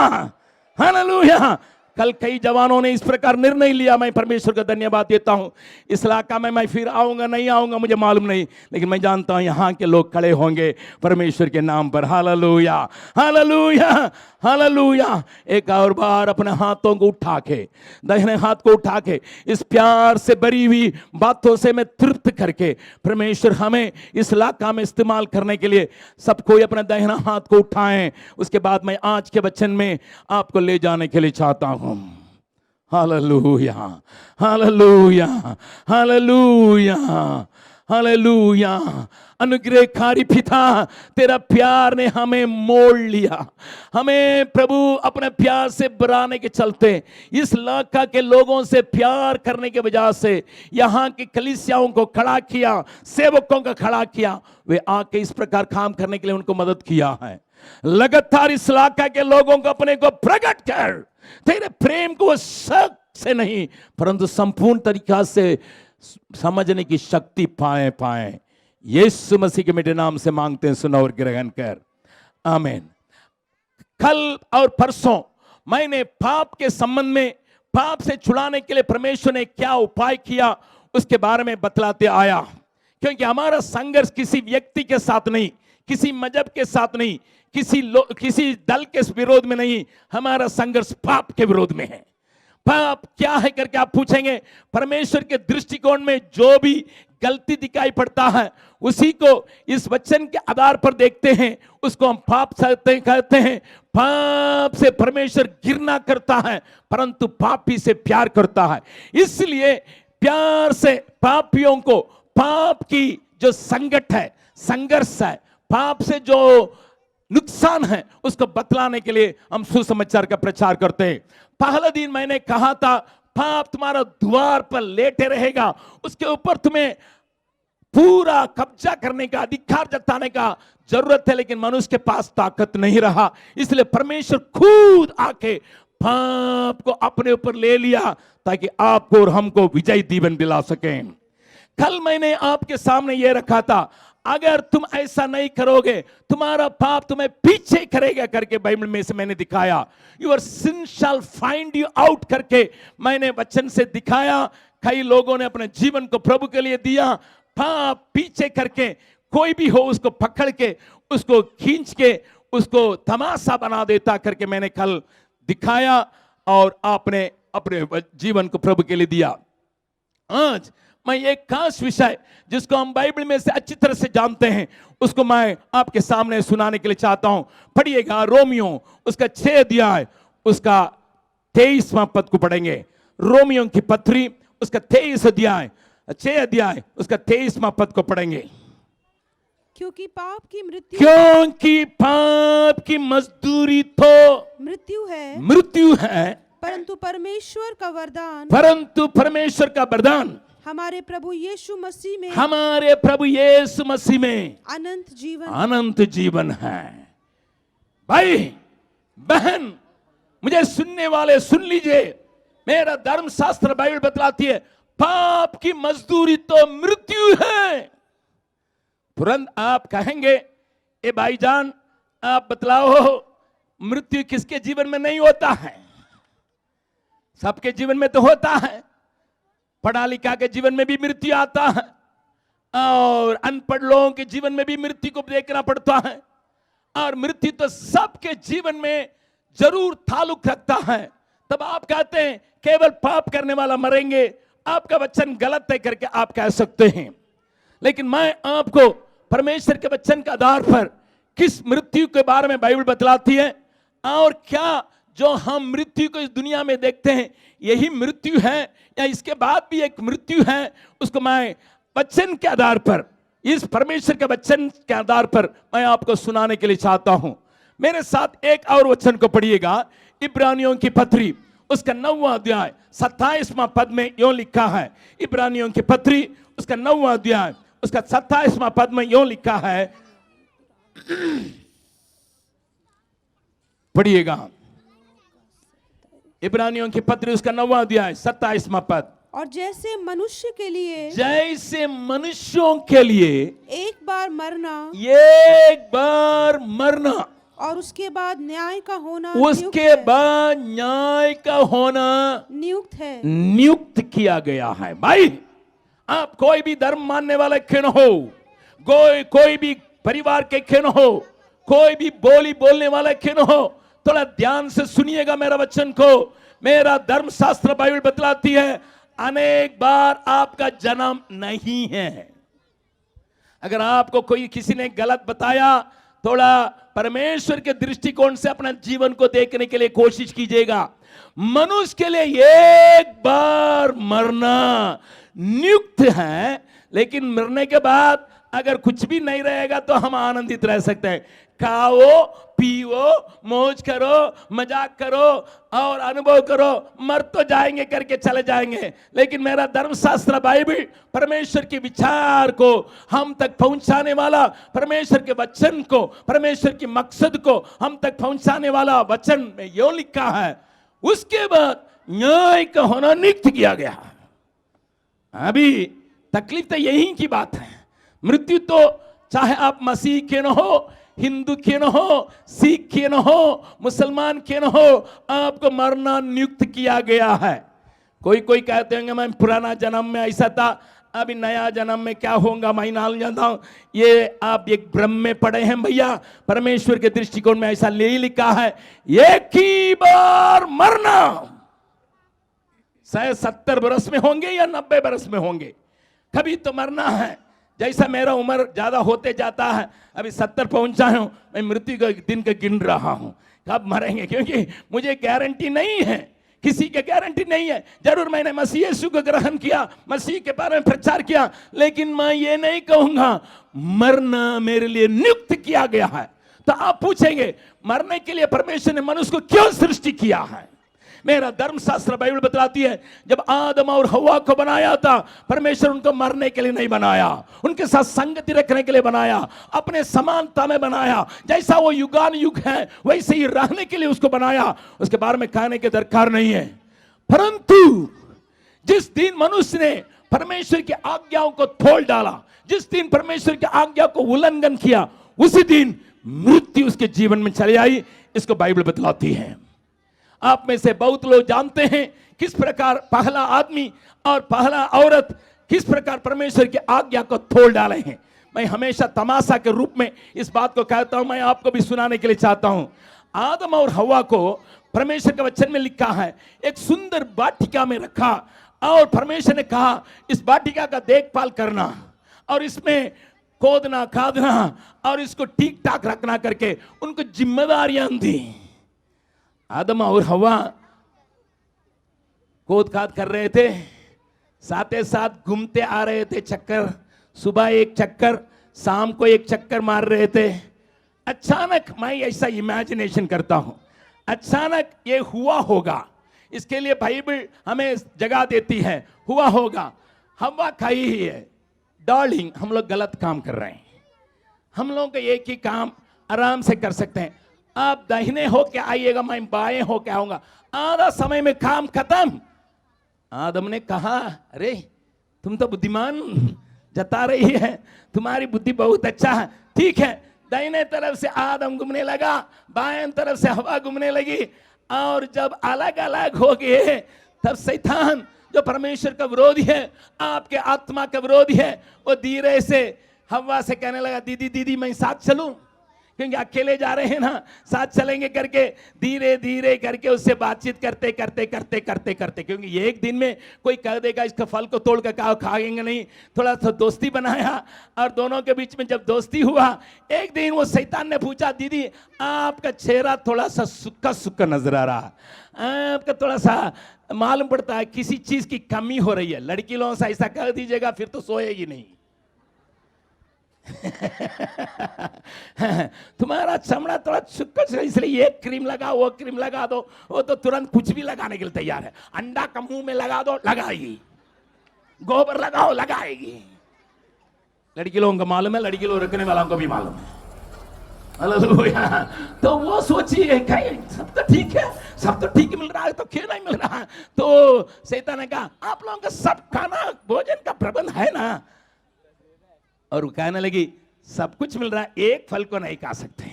hallelujah. कल कई जवानों ने इस प्रकार निर्णय लिया, मैं परमेश्वर का धन्यवाद देता हूं। इस इलाका में मैं फिर आऊंगा नहीं आऊंगा मुझे मालूम नहीं, लेकिन मैं जानता हूं यहां के लोग खड़े होंगे परमेश्वर के नाम पर। Hallelujah, hallelujah, hallelujah. एक और बार अपने हाथों को उठा के, दाहिने हाथ को उठा के, इस प्यार से भरी हुई बातों से मैं तृप्त करके, परमेश्वर हमें इस इलाका में इस्तेमाल करने के लिए सब कोई अपना दाहिना हाथ को उठाएं। उसके बाद मैं आज के वचन में आपको ले जाने के लिए चाहता हूं। Hallelujah, hallelujah, hallelujah, hallelujah. अनुग्रहकारी पिता, तेरा प्यार ने हमें मोड़ लिया, हमें प्रभु अपने प्यार से बनाने के चलते इस इलाका के लोगों से प्यार करने के वजह से यहाँ की कलीसियाओं को खड़ा किया, सेवकों को खड़ा किया। वे आके इस प्रकार काम करने के लिए उनको मदद किया है। लगातार इस इलाका के लोगों को अपने को प्रकट कर, तेरे प्रेम को शक से नहीं परंतु संपूर्ण तरीका से समझने की शक्ति पाए। यीशु मसीह के मीठे नाम से मांगते हैं, सुनो और ग्रहण कर, आमीन। कल और परसों मैंने पाप के संबंध में, पाप से छुड़ाने के लिए परमेश्वर ने क्या उपाय किया उसके बारे में बतलाते आया, क्योंकि हमारा संघर्ष किसी व्यक्ति के साथ नहीं, किसी मजहब के साथ नहीं, किसी दल के विरोध में नहीं, हमारा संघर्ष पाप के विरोध में है। पाप क्या है करके आप पूछेंगे, परमेश्वर के दृष्टिकोण में जो भी गलती दिखाई पड़ता है उसी को इस वचन के आधार पर देखते हैं, उसको हम पाप कहते हैं। पाप से परमेश्वर घृणा करता है, परंतु पापी से प्यार करता है। इसलिए प्यार से पापियों को पाप की जो संकट है, संघर्ष है, पाप से जो नुकसान है, उसको बतलाने के लिए हम सुसमाचार का प्रचार करते हैं। पहले दिन मैंने कहा था, पाप तुम्हारा द्वार पर लेटे रहेगा, उसके ऊपर तुम्हें पूरा कब्जा करने का, अधिकार जताने का जरूरत है, लेकिन मनुष्य के पास ताकत नहीं रहा। इसलिए परमेश्वर खुद आके पाप को अपने ऊपर ले लिया ताकि आपको और हमको विजय जीवन दिला सके। कल मैंने आपके सामने यह रखा था, अगर तुम ऐसा नहीं करोगे तुम्हारा पाप तुम्हें पीछे करेगा करके बाइबल में से मैंने दिखाया। Your sin shall find you out करके मैंने वचन से दिखाया। कई लोगों ने अपने जीवन को प्रभु के लिए दिया, पाप पीछे करके, कोई भी हो उसको पकड़ के, उसको खींच के, उसको तमाशा बना देता करके मैंने कल दिखाया और आपने अपने जीवन को प्रभु के लिए दिया। आज मैं एक खास विषय जिसको हम बाइबल में से अच्छी तरह से जानते हैं, उसको मैं आपके सामने सुनाने के लिए चाहता हूं। पढ़िएगा रोमियो उसका 6 अध्याय उसका 23वां पद को पढ़ेंगे। रोमियो की पत्री उसका 23 अध्याय 6 अध्याय उसका 23वां पद को पढ़ेंगे। क्योंकि पाप की मजदूरी तो मृत्यु है, परंतु परमेश्वर का वरदान हमारे प्रभु यीशु मसीह में अनंत जीवन है। भाई बहन, मुझे सुनने वाले सुन लीजिए, मेरा धर्मशास्त्र बाइबल बतलाती है पाप की मजदूरी तो मृत्यु है। तुरंत आप कहेंगे, ए भाईजान आप बतलाओ, मृत्यु किसके जीवन में नहीं होता है? सबके जीवन में तो होता है। पढ़ा लिखा के जीवन में भी मृत्यु आता है और अनपढ़ लोगों के जीवन में भी मृत्यु को देखना पड़ता है। और मृत्यु तो सबके जीवन में जरूर ताल्लुक रखता है। तब आप कहते हैं केवल पाप करने वाला मरेंगे, आपका वचन गलत है करके आप कह सकते हैं। लेकिन मैं आपको परमेश्वर के वचन के आधार पर किस मृत्यु के बारे में बाइबल बतलाती है और क्या जो हम मृत्यु को इस दुनिया में देखते हैं यही मृत्यु है या इसके बाद भी एक मृत्यु है, उसको मैं वचन के आधार पर, इस परमेश्वर के वचन के आधार पर मैं आपको सुनाने के लिए चाहता हूं। मेरे साथ एक और वचन को पढ़िएगा। इब्रानियों की पत्री उसका 9वां अध्याय 27वां पद में यूं लिखा है। इब्रानियों की पत्री उसका 9वां अध्याय उसका 27वां पद में यूं लिखा है, पढ़िएगा। इब्रानियों की पत्री उसका 9वां अध्याय 27वां पद। और जैसे मनुष्यों के लिए एक बार मरना और उसके बाद न्याय का होना नियुक्त किया गया है। भाई आप कोई भी धर्म मानने वाले क्यों न हो, कोई भी परिवार के क्यों न हो, कोई भी बोली बोलने वाला क्यों न हो, थोड़ा ध्यान से सुनिएगा मेरा वचन को। मेरा धर्मशास्त्र बाइबल बतलाती है अनेक बार आपका जन्म नहीं है। अगर आपको कोई किसी ने गलत बताया, थोड़ा परमेश्वर के दृष्टिकोण से अपना जीवन को देखने के लिए कोशिश कीजिएगा। मनुष्य के लिए एक बार मरना नियुक्त है, लेकिन मरने के बाद अगर कुछ भी नहीं रहेगा तो हम आनंदित रह सकते हैं। खाओ, पियो, मौज करो, मजाक करो और अनुभव करो, मर तो जाएंगे करके चले जाएंगे। लेकिन मेरा धर्मशास्त्र बाइबल परमेश्वर के विचार को हम तक पहुंचाने वाला, परमेश्वर के वचन को, परमेश्वर की मकसद को हम तक पहुंचाने वाला वचन में यूं लिखा है, उसके बाद न्याय का होना नियुक्त किया गया। अभी तकलीफ तो यही की बात है। मृत्यु तो चाहे आप मसीह के न हो, हिंदू के न हो, सिख के न हो, मुसलमान के न हो, आपको मरना नियुक्त किया गया है। कोई कहते होंगे मैं पुराना जन्म में ऐसा था, अभी नया जन्म में क्या होगा मैं नहीं जानता हूं। ये आप एक भ्रम में पड़े हैं भैया। परमेश्वर के दृष्टिकोण में ऐसा ले लिखा है, एक ही बार मरना। शायद 70 बरस में होंगे या 90 बरस में होंगे, कभी तो मरना है। जैसा मेरा उम्र ज्यादा होते जाता है, अभी 70 पहुंचा हूं, मैं मृत्यु का दिन का गिन रहा हूं। कब मरेंगे, क्योंकि मुझे गारंटी नहीं है, किसी के गारंटी नहीं है। जरूर मैंने मसीह यीशु को ग्रहण किया, मसीह के बारे में प्रचार किया, लेकिन मैं ये नहीं कहूंगा मरना मेरे लिए नियुक्त किया गया है। तो आप पूछेंगे मरने के लिए परमेश्वर ने मनुष्य को क्यों सृष्टि किया है? मेरा धर्मशास्त्र बाइबल बतलाती है, जब आदम और हवा को बनाया था, परमेश्वर उनको मरने के लिए नहीं बनाया, उनके साथ संगति रखने के लिए बनाया, अपने समानता में बनाया। जैसा वो युगान युग है वैसे ही रहने के लिए उसको बनाया। उसके बारे में कहने की दरकार नहीं है। परंतु जिस दिन मनुष्य ने परमेश्वर की आज्ञाओं को तोड़ डाला, जिस दिन परमेश्वर की आज्ञा को उल्लंघन किया, उसी दिन मृत्यु उसके जीवन में चली आई। इसको बाइबल बतलाती है। आप में से बहुत लोग जानते हैं किस प्रकार पहला आदमी और पहला औरत किस प्रकार परमेश्वर की आज्ञा को तोड़ डाले हैं। मैं हमेशा तमाशा के रूप में इस बात को कहता हूं, मैं आपको भी सुनाने के लिए चाहता हूं। आदम और हवा को परमेश्वर के वचन में लिखा है, एक सुंदर वाटिका में रखा और परमेश्वर ने कहा इस वाटिका का देखभाल करना और इसमें खोदना खादना और इसको ठीक ठाक रखना करके उनको जिम्मेदारियां दी। आदम और हवा खोद खाद कर रहे थे, साथ ही साथ घूमते आ रहे थे चक्कर, सुबह एक चक्कर, शाम को एक चक्कर मार रहे थे। अचानक, मैं ऐसा इमेजिनेशन करता हूं, अचानक ये हुआ होगा। इसके लिए बाइबल हमें जगह देती है, हुआ होगा। हवा खाई ही है, डार्लिंग हम लोग गलत काम कर रहे हैं, हम लोग का एक ही काम आराम से कर सकते हैं। आप दाहिने हो के आइएगा, मैं बाएं हो के आऊंगा, आधा समय में काम खत्म। आदम ने कहा अरे तुम तो बुद्धिमान जता रही है, तुम्हारी बुद्धि बहुत अच्छा है। ठीक है, दाहिने तरफ से आदम घूमने लगा, बाएं तरफ से हवा घूमने लगी, और जब अलग अलग हो गए तब शैतान जो परमेश्वर का विरोधी है, आपके आत्मा का विरोधी है, वो धीरे से हवा से कहने लगा दीदी दीदी मैं साथ चलूं, क्योंकि अकेले जा रहे हैं ना, साथ चलेंगे करके धीरे धीरे करके उससे बातचीत करते करते करते करते करते, क्योंकि एक दिन में कोई कह देगा इसका फल को तोड़ कर खाएंगे नहीं, थोड़ा सा दोस्ती बनाया। और दोनों के बीच में जब दोस्ती हुआ, एक दिन वो शैतान ने पूछा दीदी आपका चेहरा थोड़ा सा सूखा सूखा नजर आ रहा, आपका थोड़ा सा मालूम पड़ता है किसी चीज की कमी हो रही है। लड़की लोगों से ऐसा कह दीजिएगा फिर तो सोएगी नहीं। तुम्हारा चमड़ा थोड़ा सूखा, इसलिए ये क्रीम लगा वो क्रीम लगा दो, वो तो तुरंत कुछ भी लगाने के लिए तैयार है। अंडा का मुंह में लगा दो लगाएगी, गोबर लगाओ लगाएगी। लड़की लोगों को मालूम है, लड़की लोग रखने वालों को भी मालूम है। हालेलुया। तो वो सोचिए सब तो ठीक है, सब तो ठीक मिल रहा है, तो क्यों नहीं मिल रहा है? तो शैतान ने कहा आप लोगों का सब खाना भोजन का प्रबंध है ना? और वो कहने लगी सब कुछ मिल रहा है, एक फल को नहीं खा सकते।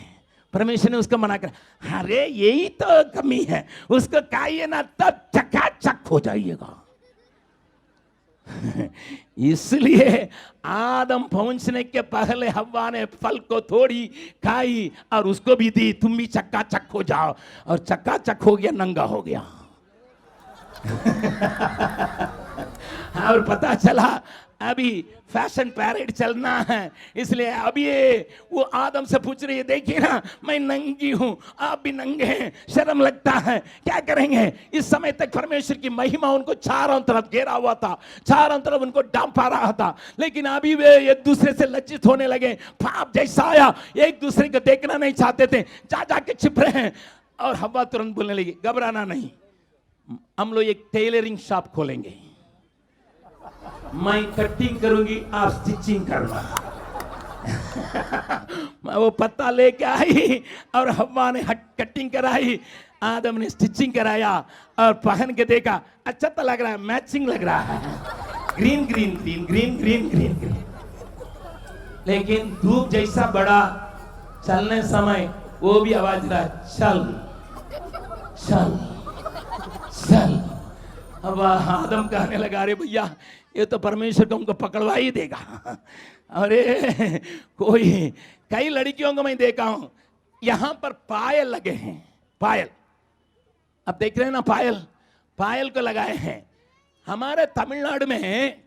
परमेश्वर ने उसको मना कर, अरे यही तो कमी है, उसको खाइए ना तब चकाचक हो जाइएगा। इसलिए आदम पहुंचने के पहले हव्वा ने फल को थोड़ी खाई और उसको भी दी, तुम भी चकाचक हो जाओ। और चकाचक हो गया, नंगा हो गया। और पता चला अभी फैशन पैरेड चलना है, इसलिए अब ये वो आदम से पूछ रही है देखिए ना मैं नंगी हूं, आप भी नंगे हैं, शर्म लगता है, क्या करेंगे? इस समय तक परमेश्वर की महिमा उनको चारों तरफ घेरा हुआ था, चारों तरफ उनको डांपा रहा था, लेकिन अभी वे एक दूसरे से लज्जित होने लगे। पाप जैसा आया, एक दूसरे को देखना नहीं चाहते थे, जा जाके छिप रहे हैं। और हव्वा तुरंत बोलने लगी घबराना नहीं, हम लोग एक टेलरिंग शॉप खोलेंगे, मैं कटिंग करूंगी आप स्टिचिंग करना। वो पत्ता लेके आई और हव्वा ने कटिंग कराई, आदम ने स्टिचिंग कराया और पहन के देखा अच्छा तो लग रहा है, मैचिंग लग रहा है, green green green green green green green. लेकिन धूप जैसा बड़ा, चलने समय वो भी आवाज रहा चल चल चल। अब आदम कहने लगा अरे भैया ये तो परमेश्वर को हमको पकड़वा ही देगा। अरे कोई कई लड़कियों को मैं देखा हूं यहां पर पायल लगे हैं, पायल अब देख रहे हैं ना, पायल पायल को लगाए हैं। हमारे तमिलनाडु में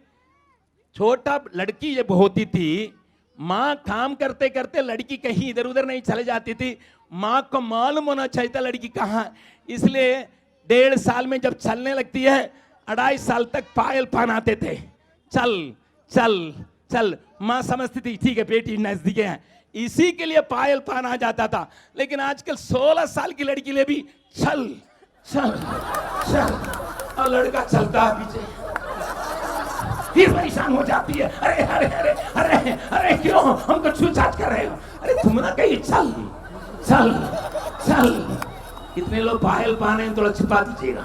छोटा लड़की जब होती थी, माँ काम करते करते लड़की कहीं इधर उधर नहीं चले जाती थी, माँ को मालूम होना चाहिए था लड़की कहाँ, इसलिए 1.5 साल में जब चलने लगती है 2.5 साल तक पायल पहनाते थे। चल चल चल, माँ समझती थी ठीक है बेटी नजदीक है, इसी के लिए पायल पहना जाता था। लेकिन आजकल 16 साल की लड़की लिए भी चल चल चल, और लड़का चलता है पीछे, फिर परेशान हो जाती है, अरे अरे अरे अरे अरे क्यों हमको छूछाछ कर रहे हो, अरे तुम ना कहिए चल चल चल। कितने लोग पायल पहने हैं थोड़ा छिपा दीजिएगा।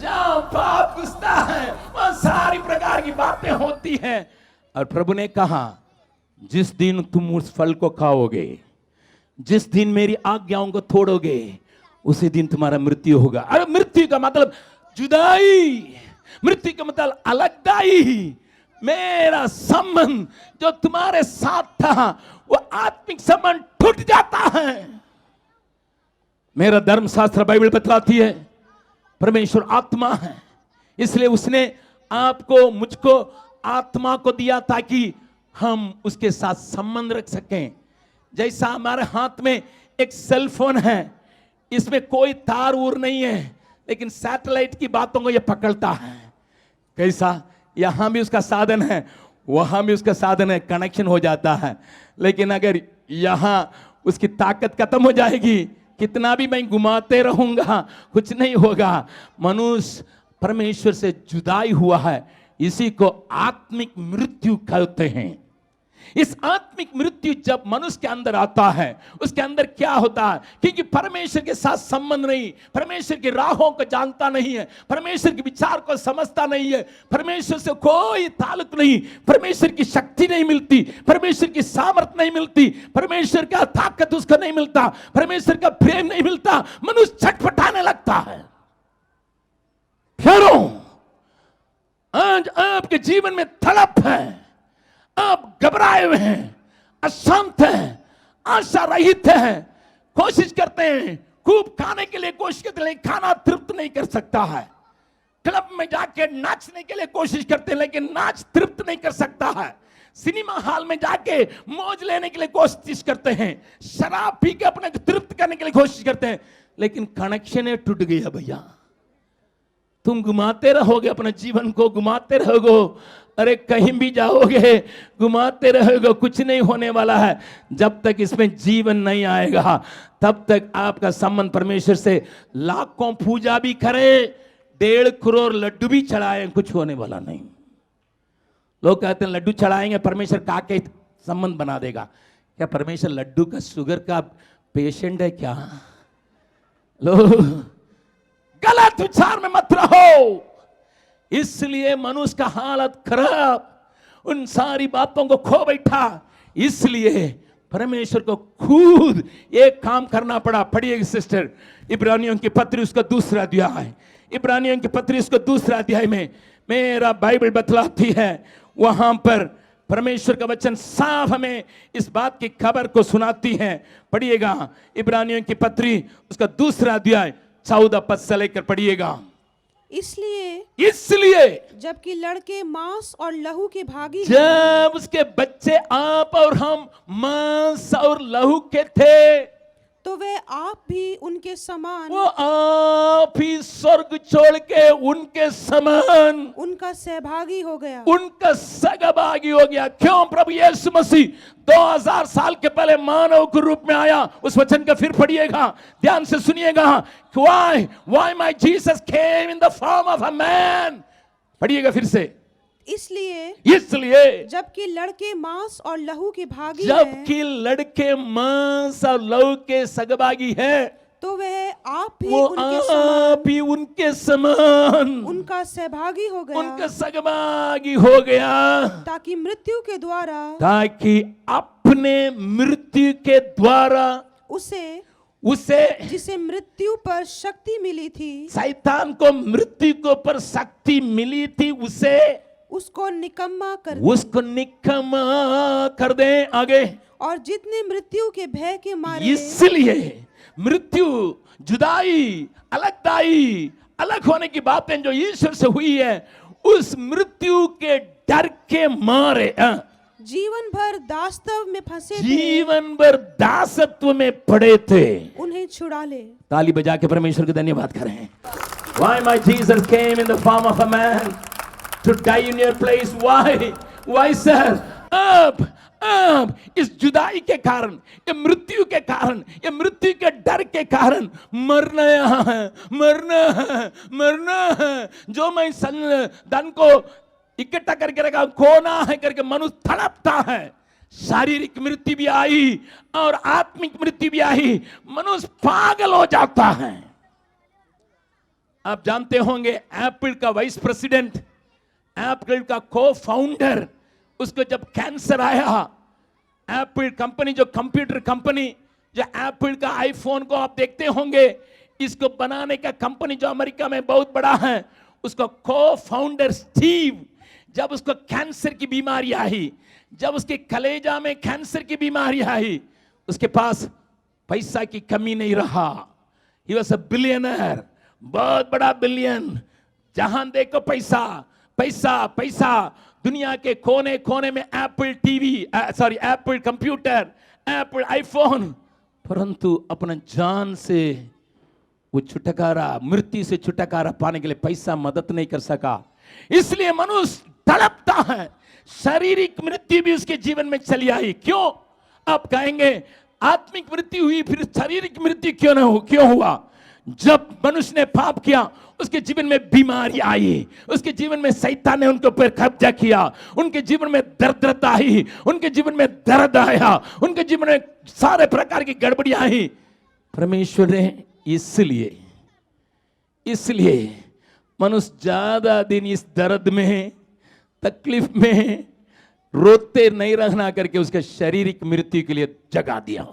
जहाँ पाप घुसता है वहां सारी प्रकार की बातें होती हैं। और प्रभु ने कहा जिस दिन तुम उस फल को खाओगे, जिस दिन मेरी आज्ञाओं को तोड़ोगे, उसी दिन तुम्हारा मृत्यु होगा। अरे मृत्यु का मतलब जुदाई, मृत्यु का मतलब अलगदाई। मेरा संबंध जो तुम्हारे साथ था वो आत्मिक संबंध टूट जाता है। मेरा धर्मशास्त्र बाइबल बतलाती है परमेश्वर आत्मा है, इसलिए उसने आपको मुझको आत्मा को दिया ताकि हम उसके साथ संबंध रख सकें। जैसा हमारे हाथ में एक सेल फोन है, इसमें कोई तार उर नहीं है, लेकिन सैटेलाइट की बातों को यह पकड़ता है। कैसा, यहां भी उसका साधन है, वहां भी उसका साधन है, कनेक्शन हो जाता है। लेकिन अगर यहां उसकी ताकत खत्म हो जाएगी, कितना भी मैं घुमाते रहूंगा कुछ नहीं होगा। मनुष्य परमेश्वर से जुदाई हुआ है, इसी को आत्मिक मृत्यु कहते हैं। इस आत्मिक मृत्यु जब मनुष्य के अंदर आता है, उसके अंदर क्या होता है, क्योंकि परमेश्वर के साथ संबंध नहीं, परमेश्वर की राहों को जानता नहीं है, परमेश्वर के विचार को समझता नहीं है, परमेश्वर से कोई ताल्लुक नहीं, परमेश्वर की शक्ति नहीं मिलती, परमेश्वर की सामर्थ नहीं मिलती, परमेश्वर का ताकत उसको नहीं मिलता, परमेश्वर का प्रेम नहीं मिलता, मनुष्य छटपटाने लगता है। प्यारों, आज आपके जीवन में तड़प है, आप घबराए हुए हैं, अशांत हैं, आशा रहित हैं, कोशिश करते हैं, खूब खाने के लिए कोशिश करते हैं, खाना तृप्त नहीं कर सकता है। क्लब में जाके नाचने के लिए कोशिश करते हैं, लेकिन नाच तृप्त नहीं कर सकता है। सिनेमा हॉल में जाके मौज लेने के लिए कोशिश करते हैं, शराब पी के अपने तृप्त करने के लिए कोशिश करते हैं, लेकिन कनेक्शन टूट गया भैया। तुम घुमाते रहोगे, अपने जीवन को घुमाते रहोगे, अरे कहीं भी जाओगे घुमाते रहोगे, कुछ नहीं होने वाला है। जब तक इसमें जीवन नहीं आएगा तब तक आपका संबंध परमेश्वर से लाखों पूजा भी करे, 1.5 करोड़ लड्डू भी चढ़ाए, कुछ होने वाला नहीं। लोग कहते हैं लड्डू चढ़ाएंगे परमेश्वर काके संबंध बना देगा। क्या परमेश्वर लड्डू का शुगर का पेशेंट है क्या? लोग गलत विचार में मत रहो। इसलिए मनुष्य का हालत खराब, उन सारी बातों को खो बैठा। इसलिए परमेश्वर को खुद एक काम करना पड़ा। पढ़िए सिस्टर, इब्रानियों की पत्री उसका 2 अध्याय, इब्रानियों की पत्री उसका 2 अध्याय में मेरा बाइबल बतलाती है, वहां पर परमेश्वर का वचन साफ हमें इस बात की खबर को सुनाती है। पढ़िएगा इब्रानियों की पत्री उसका 2 अध्याय 14 पद से लेकर पढ़िएगा। इसलिए जबकि लड़के मांस और लहू के भागी, जब उसके बच्चे आप और हम मांस और लहू के थे, तो वे आप भी उनके समान, वो आप ही स्वर्ग छोड़ के उनके समान उनका सहभागी हो गया, उनका सहभागी हो गया। क्यों? प्रभु यीशु मसीह 2000 साल के पहले मानव के रूप में आया। उस वचन का फिर पढ़िएगा, ध्यान से सुनिएगा। Why my Jesus came in the form of a man? पढ़िएगा फिर से। इसलिए जबकि लड़के मांस और लहू के भागी, जबकि लड़के मांस और लहू के सहभागी है, तो वह आप भी वो आप ही उनके समान उनका सहभागी हो गया, उनका सहभागी हो गया, ताकि मृत्यु के द्वारा, ताकि अपने मृत्यु के द्वारा उसे जिसे मृत्यु पर शक्ति मिली थी, शैतान को मृत्यु के ऊपर शक्ति मिली थी, उसको निकम्मा कर दे। आगे, और जितने मृत्यु के भय के मारे, इसलिए मृत्यु, जुदाई, अलगदाई, अलग होने की बातें जो ईश्वर से हुई है, उस मृत्यु के डर के मारे जीवन भर दासत्व में फंसे थे, जीवन भर दासत्व में पड़े थे, उन्हें छुड़ा ले। ताली बजा के परमेश्वर को धन्यवाद करें। Why my Jesus came in the form of a man to die in your place? Why sir? अब इस जुदाई के कारण, ये मृत्यु के कारण, ये मृत्यु के डर के कारण मरना है, मरना है। जो मैं धन को इकट्ठा करके रखा, खोना है करके मनुष्य तड़पता है। शारीरिक मृत्यु भी आई और आत्मिक मृत्यु भी आई, मनुष्य पागल हो जाता है। आप जानते होंगे एप्पल का वाइस प्रेसिडेंट, एप्पल का को फाउंडर, उसको जब कैंसर आया, एप्पल कंपनी, जो कंप्यूटर कंपनी, जो एप्पल का आईफोन को आप देखते होंगे, इसको बनाने का कंपनी जो अमेरिका में बहुत बड़ा है, उसका को फाउंडर स्टीव, जब उसको कैंसर की बीमारी आई, जब उसके कलेजा में कैंसर की बीमारी आई, उसके पास पैसा की कमी नहीं रहा। ही वॉज अ बिलियनर, बहुत बड़ा बिलियन, जहां देखो पैसा पैसा पैसा। दुनिया के कोने कोने में Apple TV, Apple computer, Apple iPhone, परंतु अपना जान से वो छुटकारा, मृत्यु से छुटकारा पाने के लिए पैसा मदद नहीं कर सका। इसलिए मनुष्य तड़पता है। शारीरिक मृत्यु भी उसके जीवन में चली आई। क्यों? आप कहेंगे आत्मिक मृत्यु हुई, फिर शारीरिक मृत्यु क्यों हुआ? जब मनुष्य ने पाप किया, उसके जीवन में बीमारी आई, उसके जीवन में शैतान ने उनके ऊपर कब्जा किया, उनके जीवन में दर्द आई, उनके जीवन में दर्द आया, उनके जीवन में सारे प्रकार की गड़बड़ियां आई। परमेश्वर ने इसलिए मनुष्य ज्यादा दिन इस दर्द में, तकलीफ में रोते नहीं रहना करके उसके शारीरिक मृत्यु के लिए जगा दिया।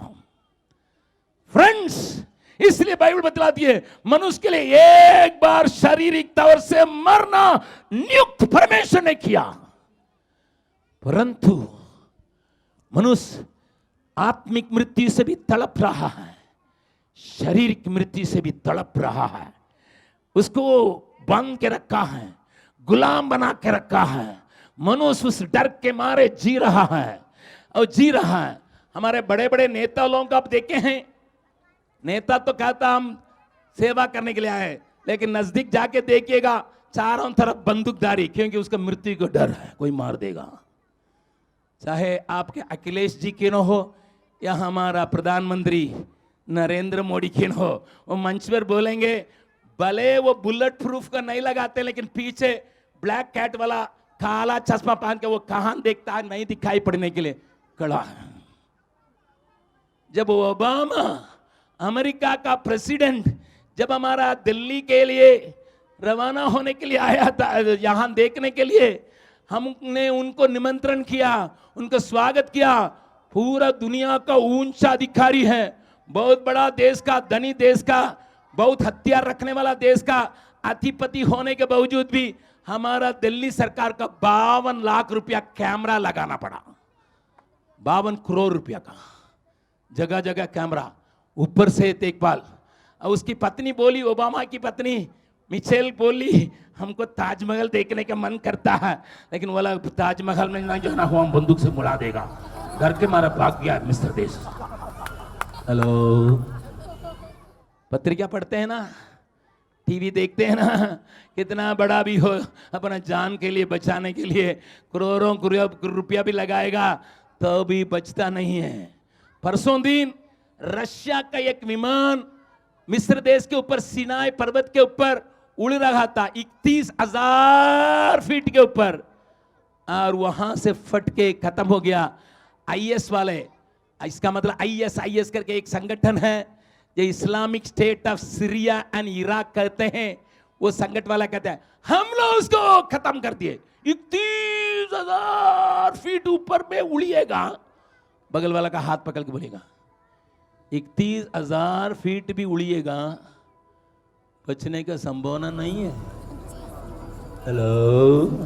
फ्रेंड्स, इसलिए बाइबल बतलाती है मनुष्य के लिए एक बार शारीरिक तौर से मरना नियुक्त परमेश्वर ने किया, परंतु मनुष्य आत्मिक मृत्यु से भी तड़प रहा है, शारीरिक मृत्यु से भी तड़प रहा है। उसको बांध के रखा है, गुलाम बना के रखा है। मनुष्य उस डर के मारे जी रहा है। हमारे बड़े बड़े नेता लोगों को आप देखे हैं, नेता तो कहता हम सेवा करने के लिए आए, लेकिन नजदीक जाके देखिएगा चारों तरफ बंदूकधारी, क्योंकि उसका मृत्यु का डर है, कोई मार देगा। चाहे आपके अखिलेश जी क्यों हो या हमारा प्रधानमंत्री नरेंद्र मोदी क्यों हो, वो मंच पर बोलेंगे, भले वो बुलेट प्रूफ का नहीं लगाते, लेकिन पीछे ब्लैक कैट वाला काला चश्मा पहन के वो कहां देखता है, नहीं दिखाई पड़ने के लिए खड़ा है। जब ओबामा अमेरिका का प्रेसिडेंट जब हमारा दिल्ली के लिए रवाना होने के लिए आया था, यहां देखने के लिए, हमने उनको निमंत्रण किया, उनका स्वागत किया। पूरा दुनिया का ऊंचा अधिकारी है, बहुत बड़ा देश का, धनी देश का, बहुत हथियार रखने वाला देश का अधिपति होने के बावजूद भी हमारा दिल्ली सरकार का 52 लाख रुपया कैमरा लगाना पड़ा। 52 करोड़ रुपया का जगह जगह कैमरा, ऊपर से देखभाल। और उसकी पत्नी बोली, ओबामा की पत्नी मिचेल बोली, हमको ताजमहल देखने का मन करता है, लेकिन वाला ताजमहल में नहीं जाना हुआ, हम बंदूक से मुड़ा देगा। घर के मारा भाग गया मिस्टर देश। हेलो, पत्रिका पढ़ते हैं ना, टीवी देखते हैं ना, कितना बड़ा भी हो, अपना जान के लिए बचाने के लिए करोड़ों रुपया भी लगाएगा तो भी बचता नहीं है। परसों दिन रशिया का एक विमान मिस्र देश के ऊपर सिनाई पर्वत के ऊपर उड़ रहा था, 31,000 फीट के ऊपर, और वहां से फट के खत्म हो गया। आईएस वाले, इसका मतलब आईएस करके एक संगठन है, जो Islamic state of Syria and Iraq कहते हैं, वो संगठन वाला कहता है हम लोग उसको खत्म कर दिए। 31,000 फीट ऊपर में उड़िएगा, बगल वाला का हाथ पकड़ के बोलेगा 31,000 फीट भी उड़िएगा, बचने का संभावना नहीं है। हेलो,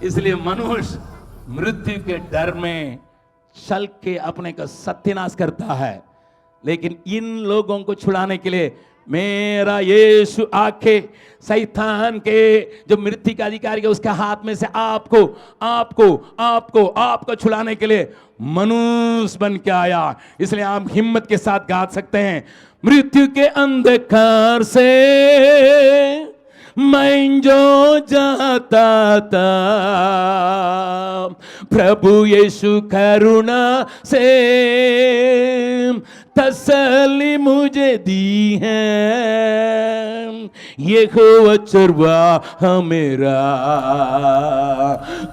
इसलिए मनुष्य मृत्यु के डर में चल के अपने का सत्यानाश करता है। लेकिन इन लोगों को छुड़ाने के लिए मेरा यीशु आके शैतान के जो मृत्यु का अधिकारी है उसके हाथ में से आपको आपको आपको आपको छुड़ाने के लिए मनुष्य बन के आया। इसलिए आप हिम्मत के साथ गा सकते हैं, मृत्यु के अंधकार से मैं जो जाता था, प्रभु यीशु करुणा से तसल्ली मुझे दी है। यहोवा चरवाहा मेरा,